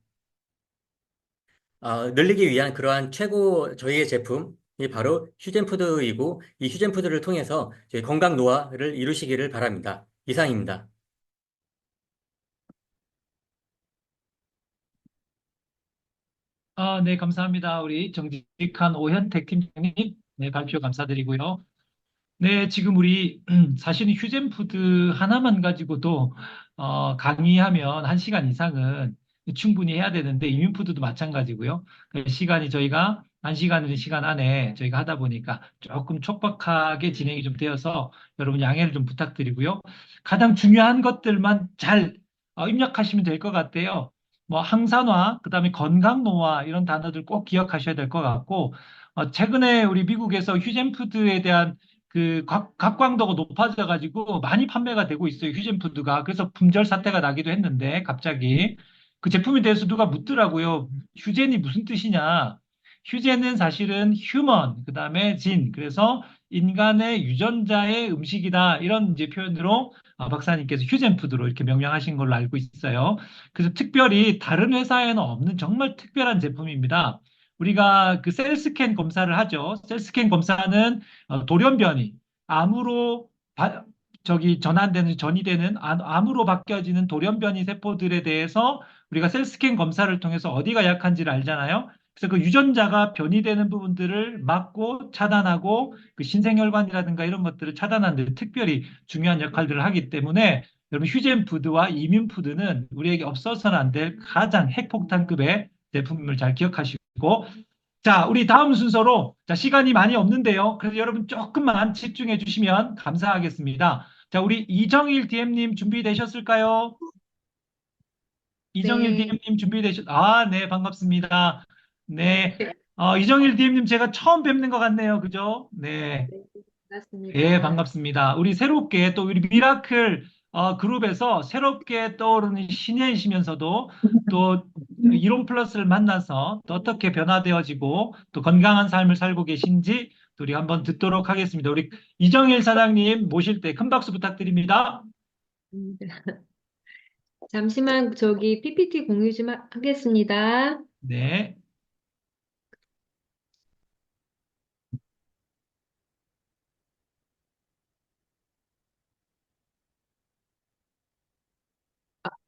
늘리기 위한 그러한 최고 저희의 제품이 바로 휴젠푸드이고 이 휴젠푸드를 통해서 저희 건강 노화를 이루시기를 바랍니다. 이상입니다.
네, 감사합니다. 우리 정직한 오현택 팀장님, 네, 발표 감사드리고요. 네, 지금 우리 사실은 휴젠푸드 하나만 가지고도 강의하면 1시간 이상은 충분히 해야 되는데 이뮨푸드도 마찬가지고요. 그 시간이 저희가 1시간 시간 안에 저희가 하다 보니까 조금 촉박하게 진행이 좀 되어서 여러분 양해를 좀 부탁드리고요. 가장 중요한 것들만 잘 입력하시면 될 것 같아요. 뭐 항산화, 그다음에 건강노화 이런 단어들 꼭 기억하셔야 될 것 같고 최근에 우리 미국에서 휴젠푸드에 대한 그 각광도가 높아져가지고 많이 판매가 되고 있어요. 휴젠푸드가. 그래서 품절 사태가 나기도 했는데 갑자기 그 제품에 대해서 누가 묻더라고요. 휴젠이 무슨 뜻이냐? 휴젠은 사실은 휴먼, 그다음에 진. 그래서 인간의 유전자의 음식이다. 이런 이제 표현으로 박사님께서 휴젠푸드로 이렇게 명명하신 걸로 알고 있어요. 그래서 특별히 다른 회사에는 없는 정말 특별한 제품입니다. 우리가 그 셀스캔 검사를 하죠. 셀스캔 검사는 돌연변이, 암으로 전이되는 암으로 바뀌어지는 돌연변이 세포들에 대해서 우리가 셀스캔 검사를 통해서 어디가 약한지를 알잖아요. 그래서 그 유전자가 변이되는 부분들을 막고 차단하고 그 신생혈관이라든가 이런 것들을 차단하는 데 특별히 중요한 역할들을 하기 때문에 여러분 휴젠 푸드와 이뮨 푸드는 우리에게 없어서는 안 될 가장 핵폭탄급의 제품을 잘 기억하시고 자, 우리 다음 순서로 자, 시간이 많이 없는데요. 그래서 여러분 조금만 집중해 주시면 감사하겠습니다. 자, 우리 이정일 DM님 준비되셨을까요? 이정일
네,
DM님 네, 반갑습니다. 네,
네,
이정일 DM님 제가 처음 뵙는 것 같네요. 그죠? 네. 예,
반갑습니다.
반갑습니다. 우리 새롭게 또 우리 미라클 그룹에서 새롭게 떠오르는 신예이시면서도 또 이론 플러스를 만나서 또 어떻게 변화되어지고 또 건강한 삶을 살고 계신지 또 우리 한번 듣도록 하겠습니다. 우리 이정일 사장님 모실 때 큰 박수 부탁드립니다.
네. 잠시만 저기 PPT 공유 좀 하겠습니다.
네.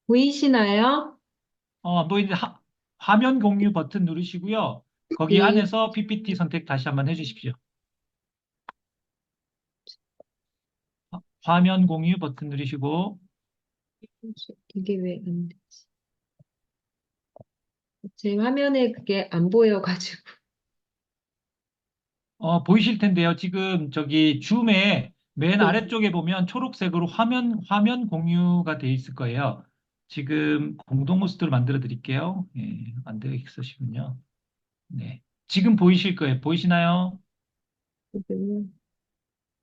보이시나요?
뭐 이제 화면 공유 버튼 누르시고요. 거기
네,
안에서 PPT 선택 다시 한번 해주십시오. 화면 공유 버튼 누르시고
이게 왜 안 돼? 제 화면에 그게 안 보여가지고.
보이실 텐데요. 지금 저기 줌의 맨
네,
아래쪽에 보면 초록색으로 화면 공유가 돼 있을 거예요. 지금 공동 호스트를 만들어 드릴게요. 예, 안 되어 있으시군요. 네. 지금 보이실 거예요. 보이시나요?
지금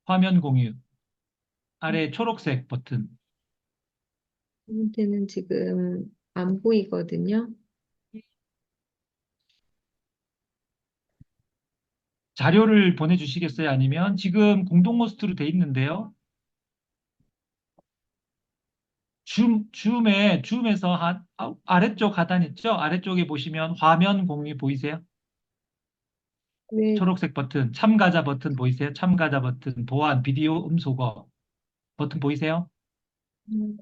화면 공유. 아래 초록색 버튼.
저한테는 지금 안 보이거든요.
자료를 보내주시겠어요? 아니면 지금 공동 호스트로 돼 있는데요. 줌에서 아래쪽 하단 있죠? 아래쪽에 보시면 화면 공유 보이세요?
왜
초록색 버튼, 참가자 버튼 보이세요? 참가자 버튼, 보안, 비디오, 음소거 버튼 보이세요?
음,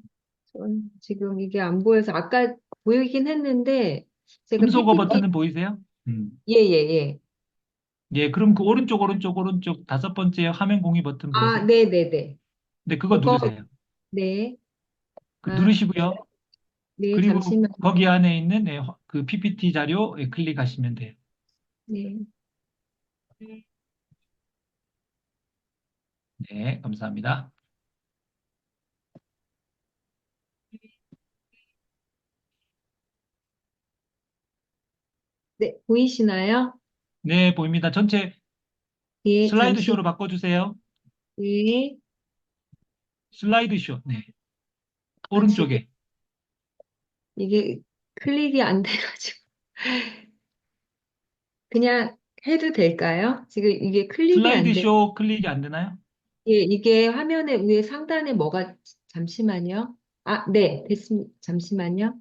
지금 이게 안 보여서 아까 보이긴 했는데 제가
음소거
PPT
버튼은 보이세요?
예예예.
예, 그럼 그 오른쪽 다섯 번째 화면 공유 버튼
아,
보이세요?
네네네.
네, 그거
그거
누르세요.
네.
그
아,
누르시고요.
네,
그리고
잠시만.
거기 안에 있는 그 PPT 자료 클릭하시면 돼요.
네.
네, 감사합니다.
네, 보이시나요?
네, 보입니다. 전체
예,
슬라이드
잠시,
쇼로 바꿔주세요.
예.
슬라이드 쇼. 네,
아, 지금
오른쪽에.
이게 클릭이 안 돼가지고. 그냥 해도 될까요? 지금 이게 클릭이 안
슬라이드
돼.
쇼 클릭이 안 되나요?
예, 이게 화면에 위에 상단에 뭐가, 잠시만요. 아, 네, 됐습니다. 잠시만요.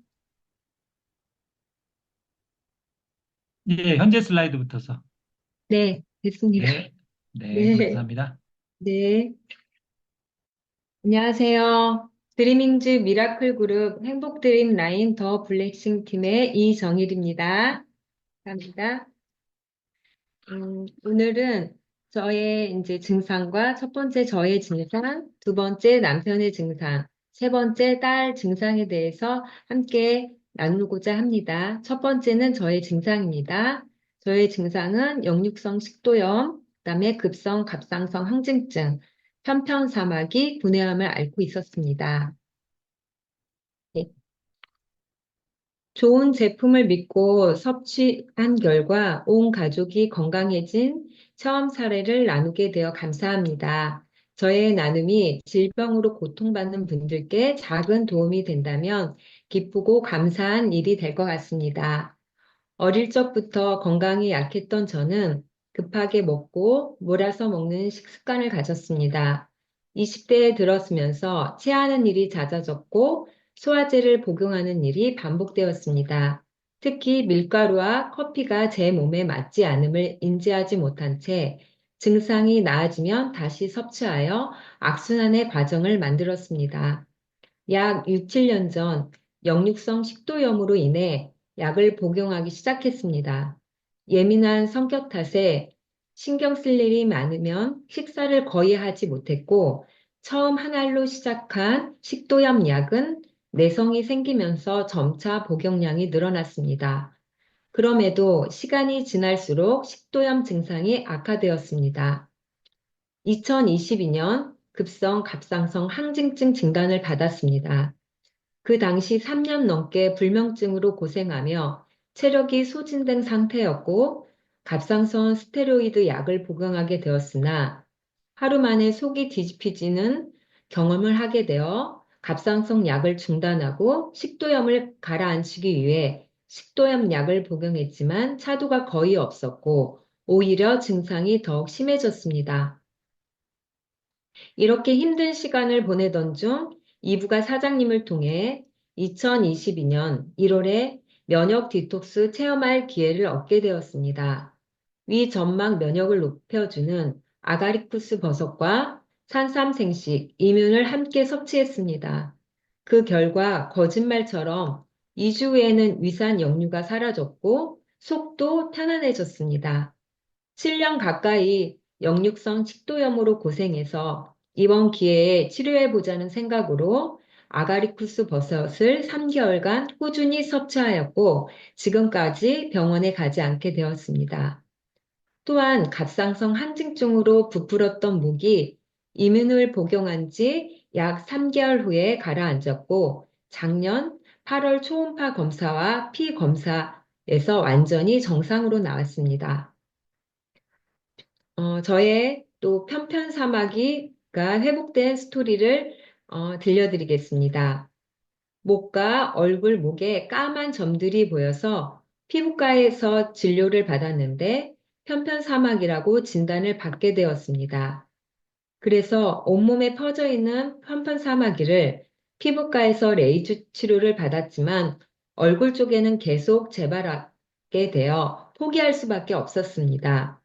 예, 현재 슬라이드부터서.
네, 됐습니다.
네, 네,
네,
감사합니다.
네. 안녕하세요. 드리밍즈 미라클 그룹 행복 드림 라인 더 블레싱 팀의 이정일입니다. 감사합니다. 오늘은 저의 이제 증상과 첫 번째 저의 증상, 두 번째 남편의 증상, 세 번째 딸 증상에 대해서 함께 나누고자 합니다. 첫 번째는 저의 증상입니다. 저의 증상은 역류성 식도염, 그다음에 급성 갑상선 항진증, 편편사마귀, 분해암을 앓고 있었습니다. 네. 좋은 제품을 믿고 섭취한 결과 온 가족이 건강해진 처음 사례를 나누게 되어 감사합니다. 저의 나눔이 질병으로 고통받는 분들께 작은 도움이 된다면 기쁘고 감사한 일이 될 것 같습니다. 어릴 적부터 건강이 약했던 저는 급하게 먹고 몰아서 먹는 식습관을 가졌습니다. 20대에 들었으면서 체하는 일이 잦아졌고 소화제를 복용하는 일이 반복되었습니다. 특히 밀가루와 커피가 제 몸에 맞지 않음을 인지하지 못한 채 증상이 나아지면 다시 섭취하여 악순환의 과정을 만들었습니다. 약 6, 7년 전 역류성 식도염으로 인해 약을 복용하기 시작했습니다. 예민한 성격 탓에 신경 쓸 일이 많으면 식사를 거의 하지 못했고, 처음 한 알로 시작한 식도염 약은 내성이 생기면서 점차 복용량이 늘어났습니다. 그럼에도 시간이 지날수록 식도염 증상이 악화되었습니다. 2022년 급성 갑상선 항진증 진단을 받았습니다. 그 당시 3년 넘게 불면증으로 고생하며 체력이 소진된 상태였고 갑상선 스테로이드 약을 복용하게 되었으나 하루 만에 속이 뒤집히지는 경험을 하게 되어 갑상선 약을 중단하고 식도염을 가라앉히기 위해 식도염 약을 복용했지만 차도가 거의 없었고 오히려 증상이 더욱 심해졌습니다. 이렇게 힘든 시간을 보내던 중 이부가 사장님을 통해 2022년 1월에 면역 디톡스 체험할 기회를 얻게 되었습니다. 위 점막 면역을 높여주는 아가리쿠스 버섯과 산삼 생식, 이뮨을 함께 섭취했습니다. 그 결과 거짓말처럼 2주 후에는 위산 역류가 사라졌고 속도 편안해졌습니다. 7년 가까이 역류성 식도염으로 고생해서 이번 기회에 치료해보자는 생각으로 아가리쿠스 버섯을 3개월간 꾸준히 섭취하였고 지금까지 병원에 가지 않게 되었습니다. 또한 갑상선 항진증으로 부풀었던 목이 이뮨을 복용한 지 약 3개월 후에 가라앉았고 작년 8월 초음파 검사와 피 검사에서 완전히 정상으로 나왔습니다. 저의 또 편편사마귀가 회복된 스토리를 들려드리겠습니다. 목과 얼굴, 목에 까만 점들이 보여서 피부과에서 진료를 받았는데 편편사막이라고 진단을 받게 되었습니다. 그래서 온몸에 퍼져 있는 편편사마귀를 피부과에서 레이저 치료를 받았지만 얼굴 쪽에는 계속 재발하게 되어 포기할 수밖에 없었습니다.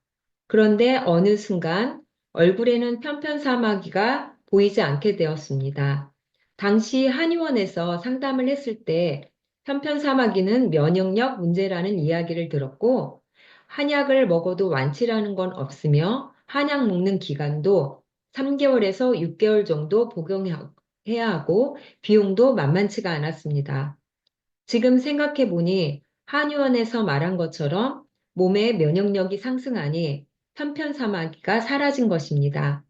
그런데 어느 순간 얼굴에는 편편사마귀가 보이지 않게 되었습니다. 당시 한의원에서 상담을 했을 때 편편사마귀는 면역력 문제라는 이야기를 들었고 한약을 먹어도 완치라는 건 없으며 한약 먹는 기간도 3개월에서 6개월 정도 복용해야 하고 비용도 만만치가 않았습니다. 지금 생각해 보니 한의원에서 말한 것처럼 몸의 면역력이 상승하니 편편사마귀가 사라진 것입니다.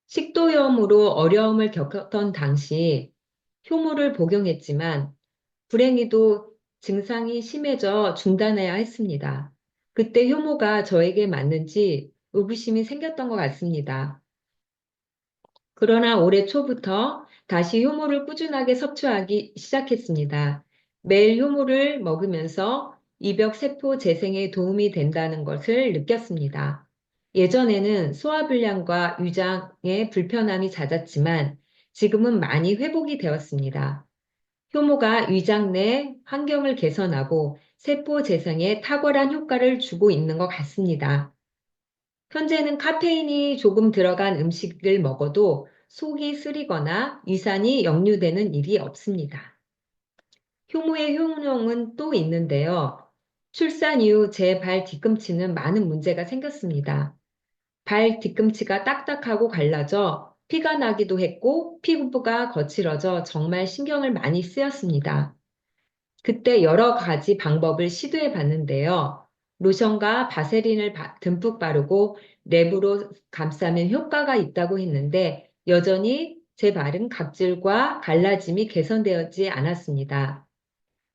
식도염으로 어려움을 겪었던 당시 효모를 복용했지만 불행히도 증상이 심해져 중단해야 했습니다. 그때 효모가 저에게 맞는지 의구심이 생겼던 것 같습니다. 그러나 올해 초부터 다시 효모를 꾸준하게 섭취하기 시작했습니다. 매일 효모를 먹으면서 이벽세포 재생에 도움이 된다는 것을 느꼈습니다. 예전에는 소화불량과 위장의 불편함이 잦았지만 지금은 많이 회복이 되었습니다. 효모가 위장 내 환경을 개선하고 세포 재생에 탁월한 효과를 주고 있는 것 같습니다. 현재는 카페인이 조금 들어간 음식을 먹어도 속이 쓰리거나 위산이 역류되는 일이 없습니다. 효모의 효능은 또 있는데요. 출산 이후 제 발 뒤꿈치는 많은 문제가 생겼습니다. 발 뒤꿈치가 딱딱하고 갈라져 피가 나기도 했고 피부가 거칠어져 정말 신경을 많이 쓰였습니다. 그때 여러 가지 방법을 시도해 봤는데요. 로션과 바세린을 듬뿍 바르고 랩으로 감싸면 효과가 있다고 했는데 여전히 제 발은 각질과 갈라짐이 개선되지 않았습니다.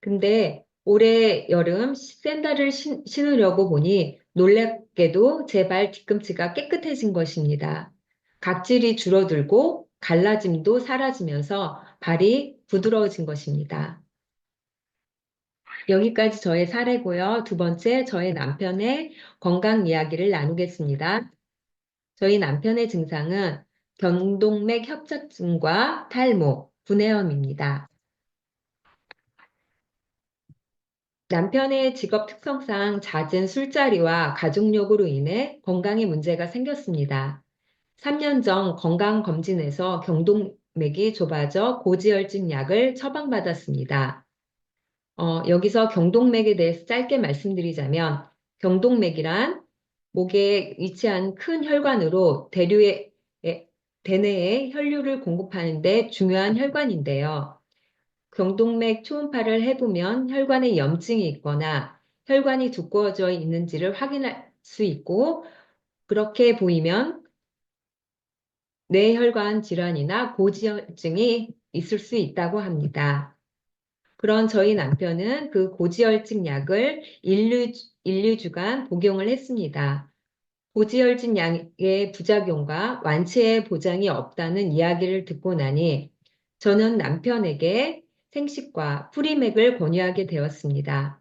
근데 올해 여름 샌들을 신으려고 보니 놀랍게도 제 발 뒤꿈치가 깨끗해진 것입니다. 각질이 줄어들고 갈라짐도 사라지면서 발이 부드러워진 것입니다. 여기까지 저의 사례고요. 두 번째, 저의 남편의 건강 이야기를 나누겠습니다. 저희 남편의 증상은 경동맥 협착증과 탈모, 분해염입니다. 남편의 직업 특성상 잦은 술자리와 가족력으로 인해 건강에 문제가 생겼습니다. 3년 전 건강검진에서 경동맥이 좁아져 고지혈증 약을 처방받았습니다. 여기서 경동맥에 대해서 짧게 말씀드리자면, 경동맥이란 목에 위치한 큰 혈관으로 대뇌에 혈류를 공급하는 데 중요한 혈관인데요. 경동맥 초음파를 해보면 혈관에 염증이 있거나 혈관이 두꺼워져 있는지를 확인할 수 있고, 그렇게 보이면 뇌혈관 질환이나 고지혈증이 있을 수 있다고 합니다. 그런 저희 남편은 그 고지혈증 약을 1~2주간 복용을 했습니다. 고지혈증 약의 부작용과 완치의 보장이 없다는 이야기를 듣고 나니 저는 남편에게 생식과 프리맥을 권유하게 되었습니다.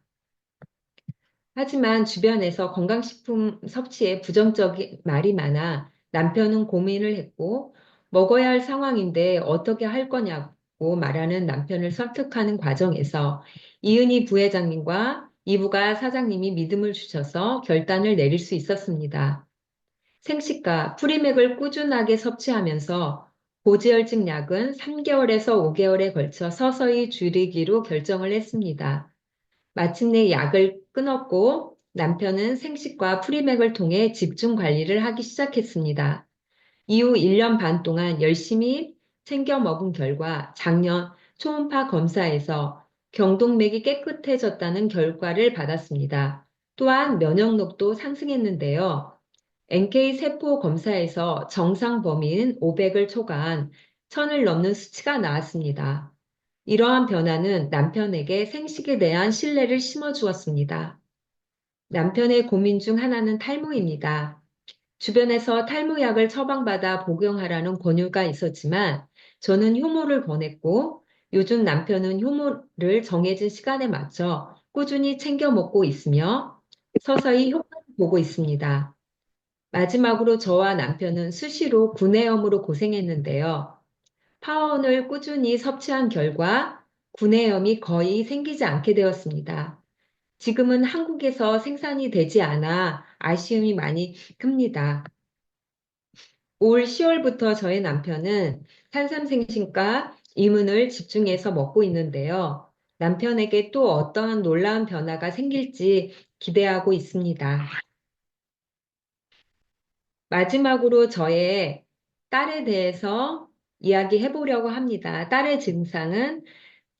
하지만 주변에서 건강식품 섭취에 부정적인 말이 많아 남편은 고민을 했고, 먹어야 할 상황인데 어떻게 할 거냐고 말하는 남편을 설득하는 과정에서 이은희 부회장님과 이부가 사장님이 믿음을 주셔서 결단을 내릴 수 있었습니다. 생식과 프리맥을 꾸준하게 섭취하면서 고지혈증 약은 3개월에서 5개월에 걸쳐 서서히 줄이기로 결정을 했습니다. 마침내 약을 끊었고 남편은 생식과 프리맥을 통해 집중 관리를 하기 시작했습니다. 이후 1년 반 동안 열심히 챙겨 먹은 결과 작년 초음파 검사에서 경동맥이 깨끗해졌다는 결과를 받았습니다. 또한 면역력도 상승했는데요. NK 세포 검사에서 정상 범위인 500을 초과한 1000을 넘는 수치가 나왔습니다. 이러한 변화는 남편에게 생식에 대한 신뢰를 심어주었습니다. 남편의 고민 중 하나는 탈모입니다. 주변에서 탈모약을 처방받아 복용하라는 권유가 있었지만 저는 효모를 권했고 요즘 남편은 효모를 정해진 시간에 맞춰 꾸준히 챙겨 먹고 있으며 서서히 효과를 보고 있습니다. 마지막으로 저와 남편은 수시로 구내염으로 고생했는데요. 파원을 꾸준히 섭취한 결과 구내염이 거의 생기지 않게 되었습니다. 지금은 한국에서 생산이 되지 않아 아쉬움이 많이 큽니다. 올 10월부터 저희 남편은 산삼생신과 이문을 집중해서 먹고 있는데요. 남편에게 또 어떠한 놀라운 변화가 생길지 기대하고 있습니다. 마지막으로 저의 딸에 대해서 이야기해 보려고 합니다. 딸의 증상은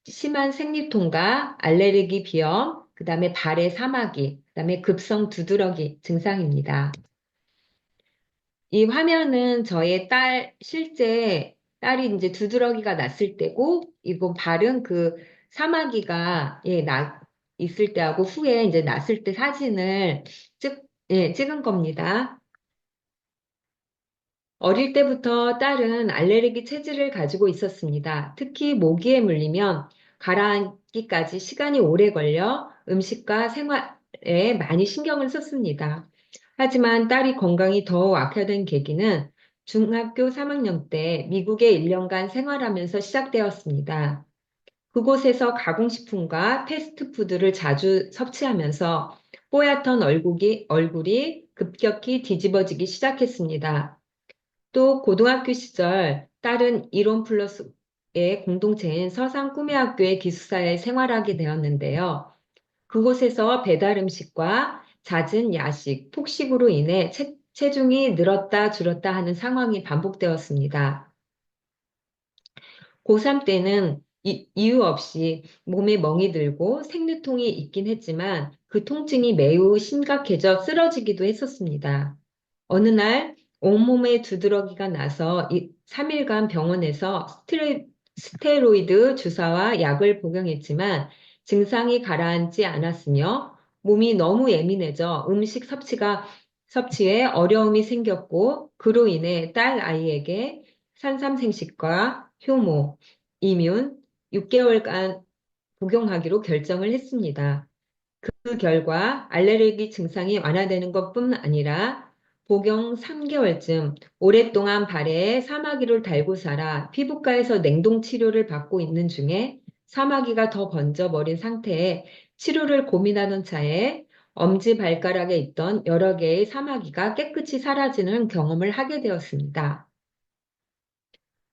심한 생리통과 알레르기 비염, 그 다음에 발의 사마귀, 그 다음에 급성 두드러기 증상입니다. 이 화면은 저의 실제 딸이 이제 두드러기가 났을 때고, 이거 발은 그 사마귀가, 있을 때하고 후에 이제 났을 때 사진을 찍은 겁니다. 어릴 때부터 딸은 알레르기 체질을 가지고 있었습니다. 특히 모기에 물리면 가라앉기까지 시간이 오래 걸려 음식과 생활에 많이 신경을 썼습니다. 하지만 딸이 건강이 더 악화된 계기는 중학교 3학년 때 미국에 1년간 생활하면서 시작되었습니다. 그곳에서 가공식품과 패스트푸드를 자주 섭취하면서 뽀얗던 얼굴이 급격히 뒤집어지기 시작했습니다. 또 고등학교 시절 딸은 이론 플러스의 공동체인 서산 꿈의학교의 기숙사에 생활하게 되었는데요. 그곳에서 배달 음식과 잦은 야식, 폭식으로 인해 체중이 늘었다 줄었다 하는 상황이 반복되었습니다. 고3 때는 이유 없이 몸에 멍이 들고 생리통이 있긴 했지만 그 통증이 매우 심각해져 쓰러지기도 했었습니다. 어느 날 온몸에 두드러기가 나서 3일간 병원에서 스테로이드 주사와 약을 복용했지만 증상이 가라앉지 않았으며 몸이 너무 예민해져 섭취에 어려움이 생겼고 그로 인해 딸 아이에게 산삼생식과 효모, 이뮨 6개월간 복용하기로 결정을 했습니다. 그 결과 알레르기 증상이 완화되는 것뿐 아니라 복용 3개월쯤 오랫동안 발에 사마귀를 달고 살아 피부과에서 냉동 치료를 받고 있는 중에 사마귀가 더 번져버린 상태에 치료를 고민하던 차에 엄지발가락에 있던 여러 개의 사마귀가 깨끗이 사라지는 경험을 하게 되었습니다.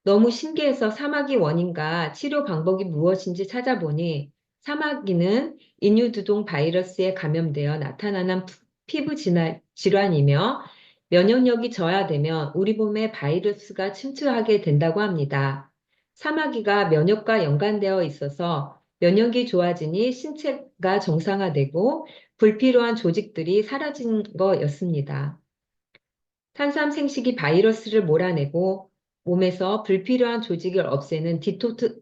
너무 신기해서 사마귀 원인과 치료 방법이 무엇인지 찾아보니 사마귀는 인유두동 바이러스에 감염되어 나타나는 피부 질환이며 면역력이 저하되면 우리 몸에 바이러스가 침투하게 된다고 합니다. 사마귀가 면역과 연관되어 있어서 면역이 좋아지니 신체가 정상화되고 불필요한 조직들이 사라진 거였습니다. 탄삼 생식이 바이러스를 몰아내고 몸에서 불필요한 조직을 없애는 딕톡스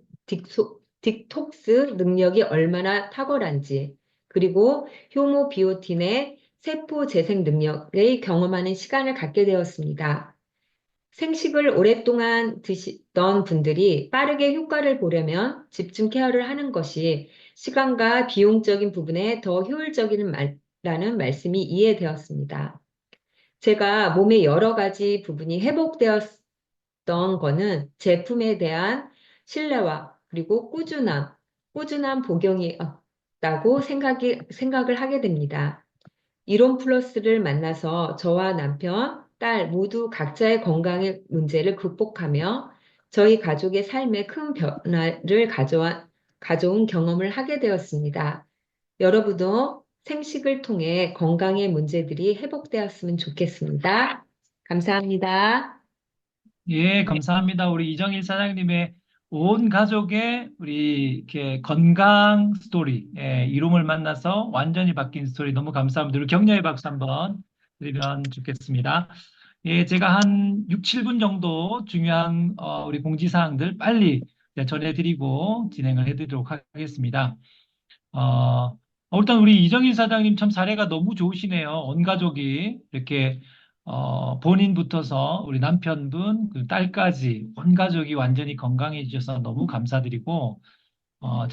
능력이 얼마나 탁월한지, 그리고 효모비오틴의 세포 재생 능력을 경험하는 시간을 갖게 되었습니다. 생식을 오랫동안 드시던 분들이 빠르게 효과를 보려면 집중 케어를 하는 것이 시간과 비용적인 부분에 더 효율적이라는 말씀이 이해되었습니다. 제가 몸의 여러 가지 부분이 회복되었던 거는 제품에 대한 신뢰와 그리고 꾸준한 복용이었다고 생각을 하게 됩니다. 이론 플러스를 만나서 저와 남편, 딸 모두 각자의 건강의 문제를 극복하며 저희 가족의 삶에 큰 변화를 가져온 경험을 하게 되었습니다. 여러분도 생식을 통해 건강의 문제들이 회복되었으면 좋겠습니다. 감사합니다.
예, 감사합니다. 우리 이정일 사장님의 온 가족의 우리 이렇게 건강 스토리, 예, 이름을 만나서 완전히 바뀐 스토리 너무 감사합니다. 우리 격려의 박수 한번 드리면 좋겠습니다. 예, 제가 한 6, 7분 정도 중요한 우리 공지사항들 빨리 전해드리고 진행을 해드리도록 하겠습니다. 일단 우리 이정인 사장님 참 사례가 너무 좋으시네요. 온 가족이 이렇게 본인부터서 우리 남편분, 그 딸까지 온 가족이 완전히 건강해지셔서 너무 감사드리고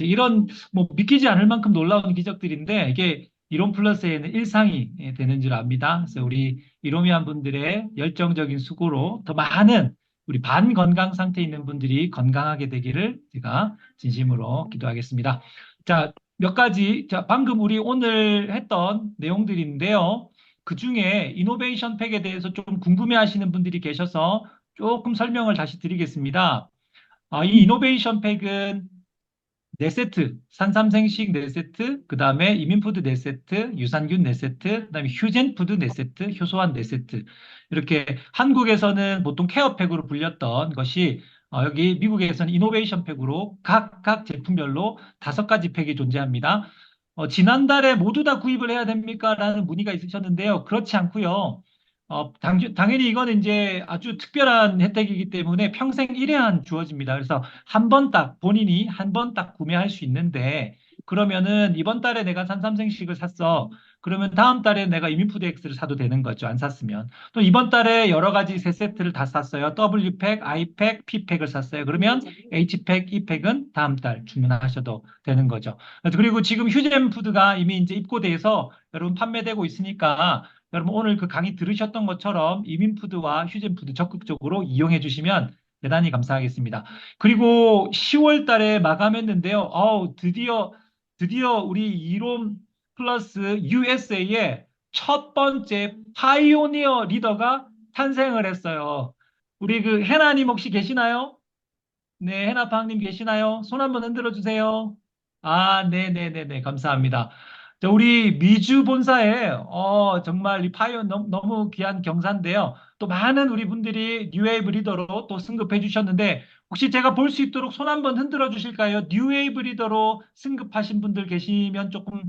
이런 뭐 믿기지 않을 만큼 놀라운 기적들인데 이게 이론 플러스에는 일상이 되는 줄 압니다. 그래서 우리 이로미안 분들의 열정적인 수고로 더 많은 우리 반건강 상태에 있는 분들이 건강하게 되기를 제가 진심으로 기도하겠습니다. 자, 몇 가지, 자, 방금 우리 오늘 했던 내용들인데요. 그 중에 이노베이션 팩에 대해서 좀 궁금해 하시는 분들이 계셔서 조금 설명을 다시 드리겠습니다. 이 이노베이션 팩은 4세트, 산삼생식 4세트, 그 다음에 이민푸드 4세트, 유산균 4세트, 그 다음에 휴젠푸드 4세트, 효소환 4세트. 이렇게 한국에서는 보통 케어팩으로 불렸던 것이 여기 미국에서는 이노베이션 팩으로 각 제품별로 5가지 팩이 존재합니다. 지난달에 모두 다 구입을 해야 됩니까? 라는 문의가 있으셨는데요. 그렇지 않고요. 당연히 이거는 이제 아주 특별한 혜택이기 때문에 평생 일회한 주어집니다. 그래서 본인이 한 번 딱 구매할 수 있는데, 그러면은 이번 달에 내가 산삼생식을 샀어. 그러면 다음 달에 내가 이민푸드 X를 사도 되는 거죠. 안 샀으면. 또 이번 달에 여러 가지 세 세트를 다 샀어요. W팩, I팩, P팩을 샀어요. 그러면 H팩, E팩은 다음 달 주문하셔도 되는 거죠. 그리고 지금 휴젠푸드가 이미 이제 입고돼서 여러분 판매되고 있으니까 여러분 오늘 그 강의 들으셨던 것처럼 이민푸드와 휴젠푸드 적극적으로 이용해 주시면 대단히 감사하겠습니다. 그리고 10월 달에 마감했는데요. 드디어 우리 이롬 플러스 USA의 첫 번째 파이오니어 리더가 탄생을 했어요. 우리 그 해나님 혹시 계시나요? 네, 해나파님 계시나요? 손 한번 흔들어 주세요. 네네네네. 감사합니다. 자, 우리 미주 본사에, 정말 이 파이어 너무 귀한 경사인데요. 또 많은 우리 분들이 뉴웨이브 리더로 또 승급해 주셨는데, 혹시 제가 볼 수 있도록 손 한번 흔들어 주실까요? 뉴웨이브 리더로 승급하신 분들 계시면 조금,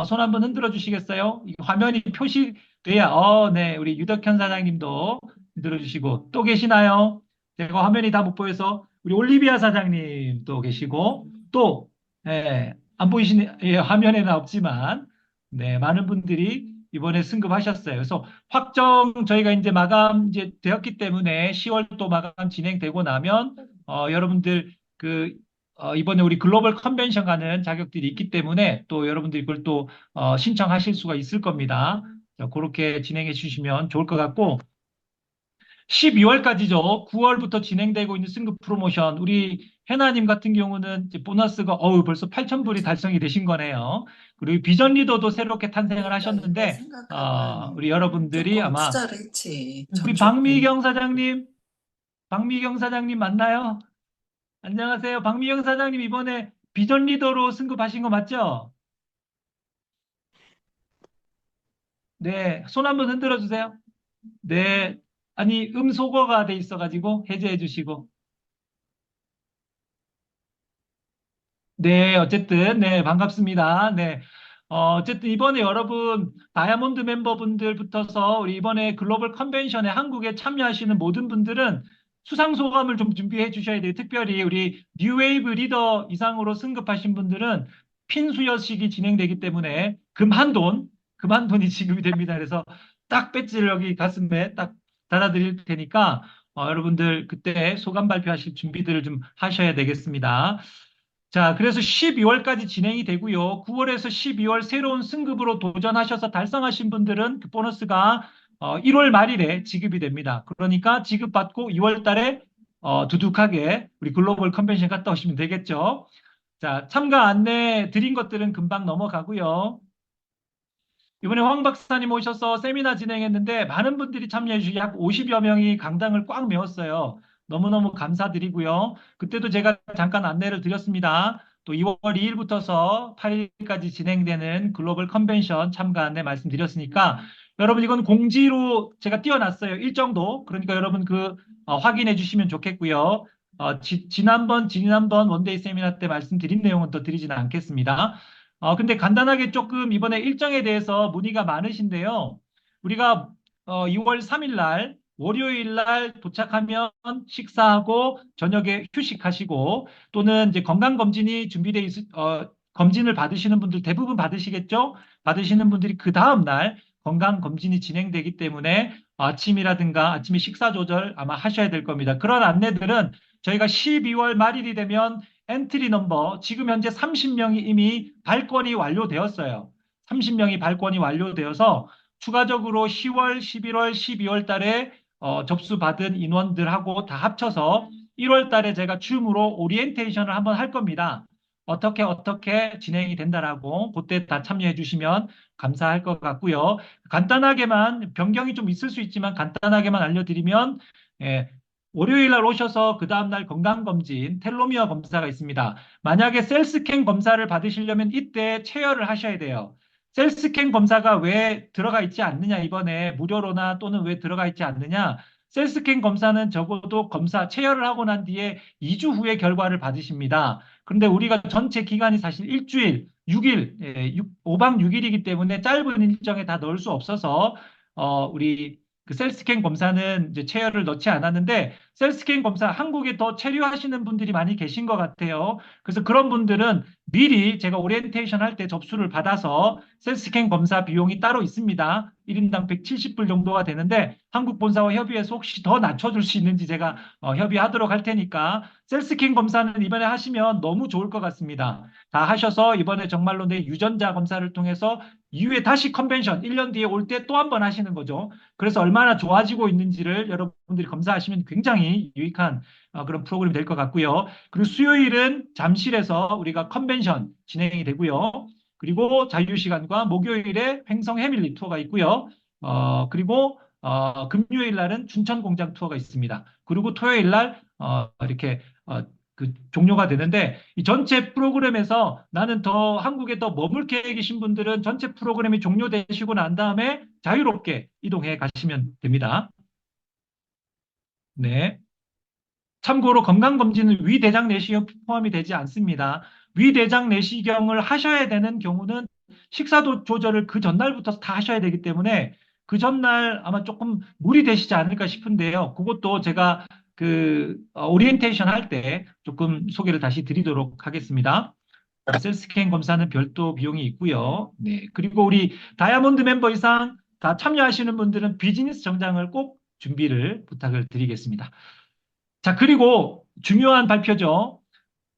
손 한번 흔들어 주시겠어요? 이 화면이 표시돼야, 네, 우리 유덕현 사장님도 흔들어 주시고, 또 계시나요? 제가 화면이 다 못 보여서, 우리 올리비아 사장님 또 계시고, 또, 안 보이시는, 화면에는 없지만, 네, 많은 분들이 이번에 승급하셨어요. 그래서 저희가 이제 마감 이제 되었기 때문에 10월 또 마감 진행되고 나면, 여러분들 이번에 우리 글로벌 컨벤션 가는 자격들이 있기 때문에 또 여러분들이 그걸 또, 신청하실 수가 있을 겁니다. 자, 그렇게 진행해 주시면 좋을 것 같고, 12월까지죠. 9월부터 진행되고 있는 승급 프로모션. 우리 해나님 같은 경우는 이제 보너스가 벌써 8,000불이 달성이 되신 거네요. 그리고 비전 리더도 새롭게 탄생을
그러니까 이게
하셨는데,
생각하면
우리 여러분들이
조금
아마
투자를 했지.
우리
전초에.
박미경 사장님 맞나요? 안녕하세요. 박미경 사장님 이번에 비전 리더로 승급하신 거 맞죠? 네, 손 한번 흔들어 주세요. 네, 아니 음소거가 돼 있어가지고 해제해 주시고. 네, 어쨌든, 네, 반갑습니다. 네. 어쨌든 이번에 여러분, 다이아몬드 멤버분들 붙어서 우리 이번에 글로벌 컨벤션에 한국에 참여하시는 모든 분들은 수상 소감을 좀 준비해 주셔야 돼요. 특별히 우리 뉴웨이브 리더 이상으로 승급하신 분들은 핀 수여식이 진행되기 때문에 금 한 돈이 지급이 됩니다. 그래서 딱 배지를 여기 가슴에 딱 달아드릴 테니까 여러분들 그때 소감 발표하실 준비들을 좀 하셔야 되겠습니다. 자, 그래서 12월까지 진행이 되고요. 9월에서 12월 새로운 승급으로 도전하셔서 달성하신 분들은 그 보너스가 1월 말일에 지급이 됩니다. 그러니까 지급받고 2월 달에 두둑하게 우리 글로벌 컨벤션 갔다 오시면 되겠죠. 자, 참가 안내 드린 것들은 금방 넘어가고요. 이번에 황 박사님 오셔서 세미나 진행했는데 많은 분들이 참여해 주시고 약 50여 명이 강당을 꽉 메웠어요. 너무너무 감사드리고요. 그때도 제가 잠깐 안내를 드렸습니다. 또 2월 2일부터서 8일까지 진행되는 글로벌 컨벤션 참가 안내 말씀드렸으니까 여러분 이건 공지로 제가 띄워놨어요. 일정도. 그러니까 여러분 확인해 주시면 좋겠고요. 지난번 원데이 세미나 때 말씀드린 내용은 또 드리지는 않겠습니다. 근데 간단하게 조금 이번에 일정에 대해서 문의가 많으신데요. 우리가 2월 3일 날, 월요일 날 도착하면 식사하고 저녁에 휴식하시고 또는 이제 건강검진이 검진을 받으시는 분들 대부분 받으시겠죠? 받으시는 분들이 그 다음 날 건강검진이 진행되기 때문에 아침이라든가 아침에 식사 조절 아마 하셔야 될 겁니다. 그런 안내들은 저희가 12월 말일이 되면 엔트리 넘버, 지금 현재 30명이 이미 발권이 완료되었어요. 30명이 발권이 완료되어서 추가적으로 10월, 11월, 12월 달에 접수받은 인원들하고 다 합쳐서 1월 달에 제가 줌으로 오리엔테이션을 한번 할 겁니다. 어떻게 진행이 된다라고 그때 다 참여해 주시면 감사할 것 같고요. 간단하게만 변경이 좀 있을 수 있지만 간단하게만 알려드리면 예, 월요일 날 오셔서 그 다음날 건강검진, 텔로미어 검사가 있습니다. 만약에 셀스캔 검사를 받으시려면 이때 체열을 하셔야 돼요. 셀스캔 검사가 왜 들어가 있지 않느냐, 이번에 무료로나 또는 왜 들어가 있지 않느냐. 셀스캔 검사는 적어도 체열을 하고 난 뒤에 2주 후에 결과를 받으십니다. 그런데 우리가 전체 기간이 사실 일주일, 6일, 5박 6일이기 때문에 짧은 일정에 다 넣을 수 없어서 우리 그 셀스캔 검사는 이제 체열을 넣지 않았는데 셀스캔 검사 한국에 더 체류하시는 분들이 많이 계신 것 같아요. 그래서 그런 분들은 미리 제가 오리엔테이션 할 때 접수를 받아서 셀스캔 검사 비용이 따로 있습니다. 1인당 170불 정도가 되는데 한국 본사와 협의해서 혹시 더 낮춰줄 수 있는지 제가 협의하도록 할 테니까 셀스캔 검사는 이번에 하시면 너무 좋을 것 같습니다. 다 하셔서 이번에 정말로 내 유전자 검사를 통해서 이후에 다시 컨벤션 1년 뒤에 올 때 또 한 번 하시는 거죠. 그래서 얼마나 좋아지고 있는지를 여러분들이 검사하시면 굉장히 유익한 그런 프로그램이 될 것 같고요. 그리고 수요일은 잠실에서 우리가 컨벤션 진행이 되고요. 그리고 자유시간과 목요일에 횡성 해밀리 투어가 있고요. 그리고 금요일 날은 춘천 공장 투어가 있습니다. 그리고 토요일 날 이렇게 종료가 되는데 이 전체 프로그램에서 나는 더 한국에 더 머물 계획이신 분들은 전체 프로그램이 종료되시고 난 다음에 자유롭게 이동해 가시면 됩니다. 네. 참고로 건강검진은 위대장 내시경 포함이 되지 않습니다. 위대장 내시경을 하셔야 되는 경우는 식사 조절을 그 전날부터 다 하셔야 되기 때문에 그 전날 아마 조금 무리되시지 않을까 싶은데요. 그것도 제가 오리엔테이션 할 때 조금 소개를 다시 드리도록 하겠습니다. 셀스캔 검사는 별도 비용이 있고요. 네. 그리고 우리 다이아몬드 멤버 이상 다 참여하시는 분들은 비즈니스 정장을 꼭 준비를 부탁을 드리겠습니다. 자, 그리고 중요한 발표죠.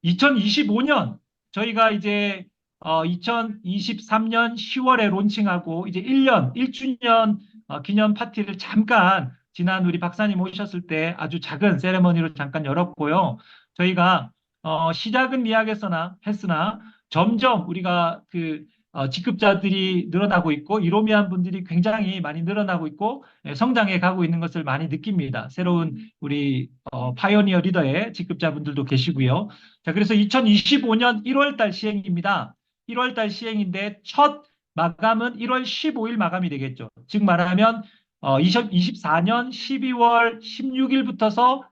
2025년 저희가 이제 2023년 10월에 론칭하고 이제 1주년 기념 파티를 잠깐 지난 우리 박사님 오셨을 때 아주 작은 세레머니로 잠깐 열었고요. 저희가 시작은 미약했으나 점점 우리가 직급자들이 늘어나고 있고 이로미한 분들이 굉장히 많이 늘어나고 있고 성장해 가고 있는 것을 많이 느낍니다. 새로운 우리 파이오니어 리더의 직급자분들도 계시고요. 자, 그래서 2025년 1월 달 시행입니다. 1월 달 시행인데 첫 마감은 1월 15일 마감이 되겠죠. 즉 말하면 2024년 12월 16일부터서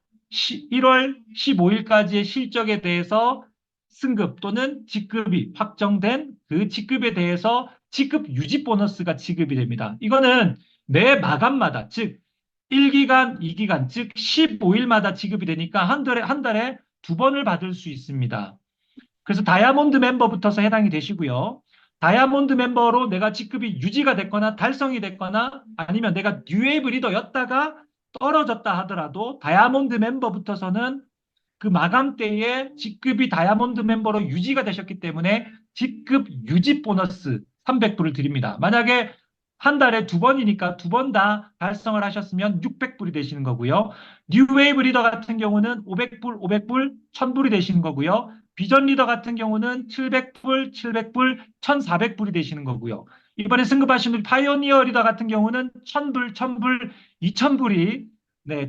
1월 15일까지의 실적에 대해서 승급 또는 직급이 확정된 그 직급에 대해서 직급 유지 보너스가 지급이 됩니다. 이거는 매 마감마다, 즉 1기간, 2기간, 즉 15일마다 지급이 되니까 한 달에 두 번을 받을 수 있습니다. 그래서 다이아몬드 멤버부터서 해당이 되시고요. 다이아몬드 멤버로 내가 직급이 유지가 됐거나 달성이 됐거나 아니면 내가 뉴웨이브 리더였다가 떨어졌다 하더라도 다이아몬드 멤버부터서는 그 마감 때에 직급이 다이아몬드 멤버로 유지가 되셨기 때문에 직급 유지 보너스 300불을 드립니다. 만약에 한 달에 두 번이니까 두 번 다 달성을 하셨으면 600불이 되시는 거고요. 뉴웨이브 리더 같은 경우는 500불, 500불, 1000불이 되시는 거고요. 비전 리더 같은 경우는 700불, 700불, 1400불이 되시는 거고요. 이번에 승급하신 우리 파이오니어 리더 같은 경우는 1000불, 1000불, 2000불이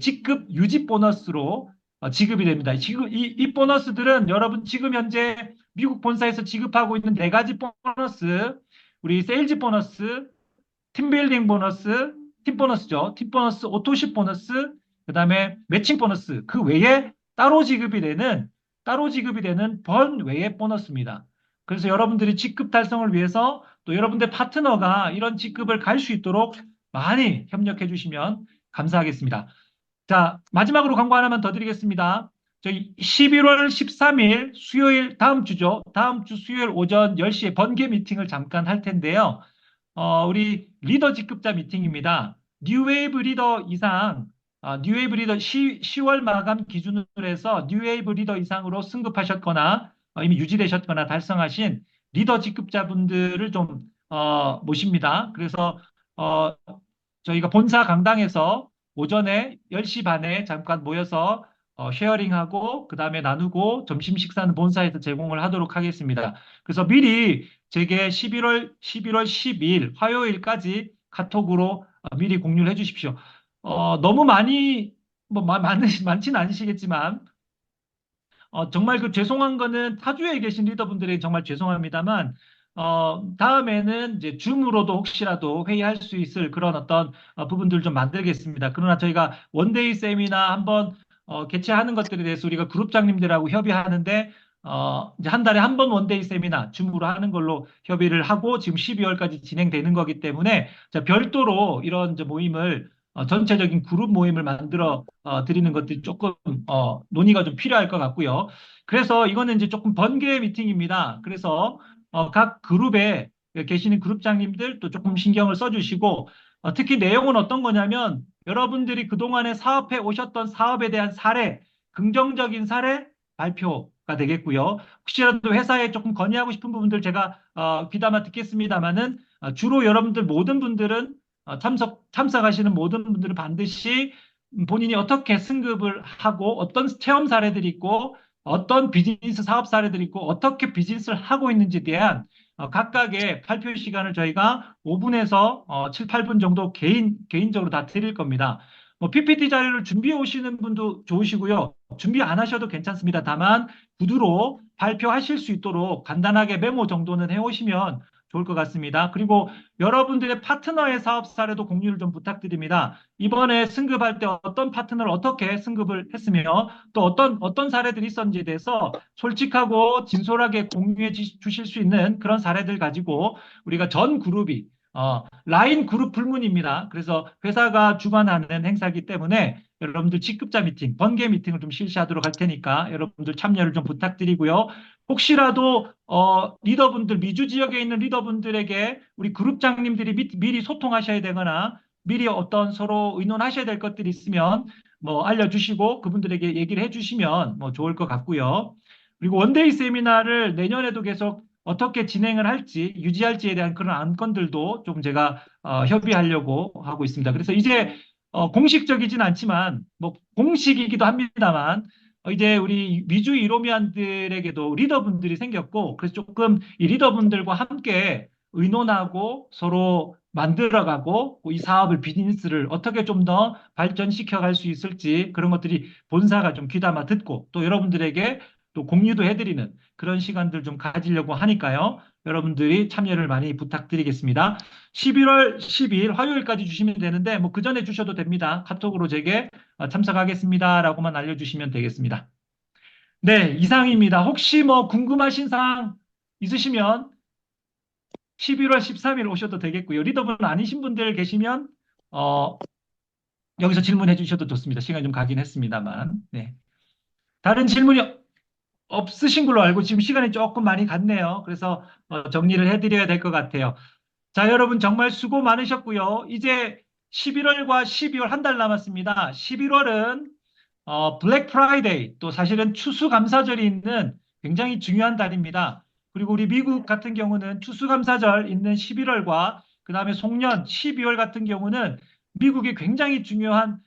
직급 유지 보너스로 지급이 됩니다. 지금 이 보너스들은 여러분 지금 현재 미국 본사에서 지급하고 있는 네 가지 보너스, 우리 세일즈 보너스, 팀빌딩 보너스, 팀 보너스죠. 팀 보너스, 오토십 보너스, 그다음에 매칭 보너스, 그 외에 따로 지급이 되는 번외의 보너스입니다. 그래서 여러분들이 직급 달성을 위해서 또 여러분들 파트너가 이런 직급을 갈 수 있도록 많이 협력해 주시면 감사하겠습니다. 자, 마지막으로 광고 하나만 더 드리겠습니다. 저희 11월 13일 수요일 다음 주죠. 다음 주 수요일 오전 10시에 번개 미팅을 잠깐 할 텐데요. 우리 리더 직급자 미팅입니다. 뉴웨이브 리더 이상, 뉴웨이브 리더 10월 마감 기준으로 해서 뉴웨이브 리더 이상으로 승급하셨거나 이미 유지되셨거나 달성하신 리더 직급자분들을 좀 모십니다. 그래서 저희가 본사 강당에서 오전에 10시 반에 잠깐 모여서 쉐어링하고 그 다음에 나누고 점심 식사는 본사에서 제공을 하도록 하겠습니다. 그래서 미리 제게 11월 10일 화요일까지 카톡으로 미리 공유를 해주십시오. 너무 많이 많지는 않으시겠지만 정말 그 죄송한 거는 타주에 계신 리더분들이 정말 죄송합니다만 다음에는 이제 줌으로도 혹시라도 회의할 수 있을 그런 어떤 부분들 좀 만들겠습니다. 그러나 저희가 원데이 세미나 한번 개최하는 것들에 대해서 우리가 그룹장님들하고 협의하는데 이제 한 달에 한 번 원데이 세미나 줌으로 하는 걸로 협의를 하고 지금 12월까지 진행되는 거기 때문에 자, 별도로 이런 이제 모임을 전체적인 그룹 모임을 만들어 드리는 것들이 조금 논의가 좀 필요할 것 같고요. 그래서 이거는 이제 조금 번개 미팅입니다. 그래서 각 그룹에 계시는 그룹장님들 또 조금 신경을 써주시고 특히 내용은 어떤 거냐면 여러분들이 그동안에 사업해 오셨던 사업에 대한 사례, 긍정적인 사례 발표가 되겠고요. 혹시라도 회사에 조금 건의하고 싶은 부분들 제가 귀담아 듣겠습니다만은 주로 여러분들 모든 분들은 참석하시는 모든 분들은 반드시 본인이 어떻게 승급을 하고 어떤 체험 사례들이 있고 어떤 비즈니스 사업 사례들이 있고 어떻게 비즈니스를 하고 있는지에 대한 각각의 발표 시간을 저희가 5분에서 7, 8분 정도 개인적으로 다 드릴 겁니다. 뭐 PPT 자료를 준비해 오시는 분도 좋으시고요. 준비 안 하셔도 괜찮습니다. 다만 구두로 발표하실 수 있도록 간단하게 메모 정도는 해오시면 좋을 것 같습니다. 그리고 여러분들의 파트너의 사업 사례도 공유를 좀 부탁드립니다. 이번에 승급할 때 어떤 파트너를 어떻게 승급을 했으며 또 어떤 사례들이 있었는지에 대해서 솔직하고 진솔하게 공유해 주실 수 있는 그런 사례들 가지고 우리가 전 그룹이 라인 그룹 불문입니다. 그래서 회사가 주관하는 행사이기 때문에 여러분들 직급자 미팅, 번개 미팅을 좀 실시하도록 할 테니까 여러분들 참여를 좀 부탁드리고요. 혹시라도 리더분들, 미주 지역에 있는 리더분들에게 우리 그룹장님들이 미리 소통하셔야 되거나 미리 어떤 서로 의논하셔야 될 것들이 있으면 뭐 알려주시고 그분들에게 얘기를 해주시면 뭐 좋을 것 같고요. 그리고 원데이 세미나를 내년에도 계속 어떻게 진행을 할지, 유지할지에 대한 그런 안건들도 좀 제가 협의하려고 하고 있습니다. 그래서 이제 공식적이진 않지만, 뭐, 공식이기도 합니다만, 이제 우리 미주 이로미안들에게도 리더분들이 생겼고, 그래서 조금 이 리더분들과 함께 의논하고 서로 만들어가고, 이 사업을, 비즈니스를 어떻게 좀 더 발전시켜 갈 수 있을지 그런 것들이 본사가 좀 귀담아 듣고, 또 여러분들에게 또 공유도 해드리는 그런 시간들 좀 가지려고 하니까요. 여러분들이 참여를 많이 부탁드리겠습니다. 11월 12일 화요일까지 주시면 되는데 뭐 그 전에 주셔도 됩니다. 카톡으로 제게 참석하겠습니다라고만 알려주시면 되겠습니다. 네, 이상입니다. 혹시 뭐 궁금하신 사항 있으시면 11월 13일 오셔도 되겠고요. 리더분 아니신 분들 계시면 여기서 질문해 주셔도 좋습니다. 시간이 좀 가긴 했습니다만. 네. 다른 질문이 없으신 걸로 알고 지금 시간이 조금 많이 갔네요. 그래서 정리를 해드려야 될 것 같아요. 자, 여러분 정말 수고 많으셨고요. 이제 11월과 12월 한 달 남았습니다. 11월은 블랙 프라이데이, 또 사실은 추수감사절이 있는 굉장히 중요한 달입니다. 그리고 우리 미국 같은 경우는 추수감사절 있는 11월과 그 다음에 송년 12월 같은 경우는 미국이 굉장히 중요한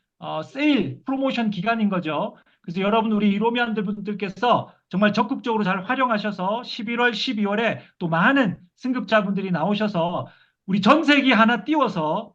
세일, 프로모션 기간인 거죠. 그래서 여러분 우리 이로미안들 분들께서 정말 적극적으로 잘 활용하셔서 11월, 12월에 또 많은 승급자분들이 나오셔서 우리 전세기 하나 띄워서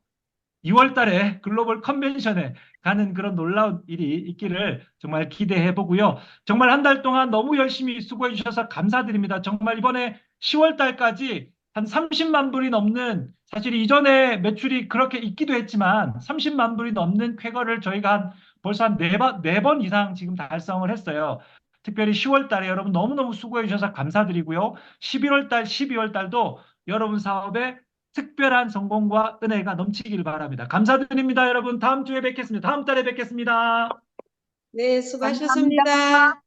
2월 달에 글로벌 컨벤션에 가는 그런 놀라운 일이 있기를 정말 기대해 보고요. 정말 한 달 동안 너무 열심히 수고해 주셔서 감사드립니다. 정말 이번에 10월 달까지 한 30만 불이 넘는, 사실 이전에 매출이 그렇게 있기도 했지만 30만 불이 넘는 쾌거를 저희가 벌써 한 네 번 이상 지금 달성을 했어요. 특별히 10월 달에 여러분 너무너무 수고해 주셔서 감사드리고요. 11월 달, 12월 달도 여러분 사업에 특별한 성공과 은혜가 넘치길 바랍니다. 감사드립니다, 여러분. 다음 주에 뵙겠습니다. 다음 달에 뵙겠습니다.
네, 수고하셨습니다.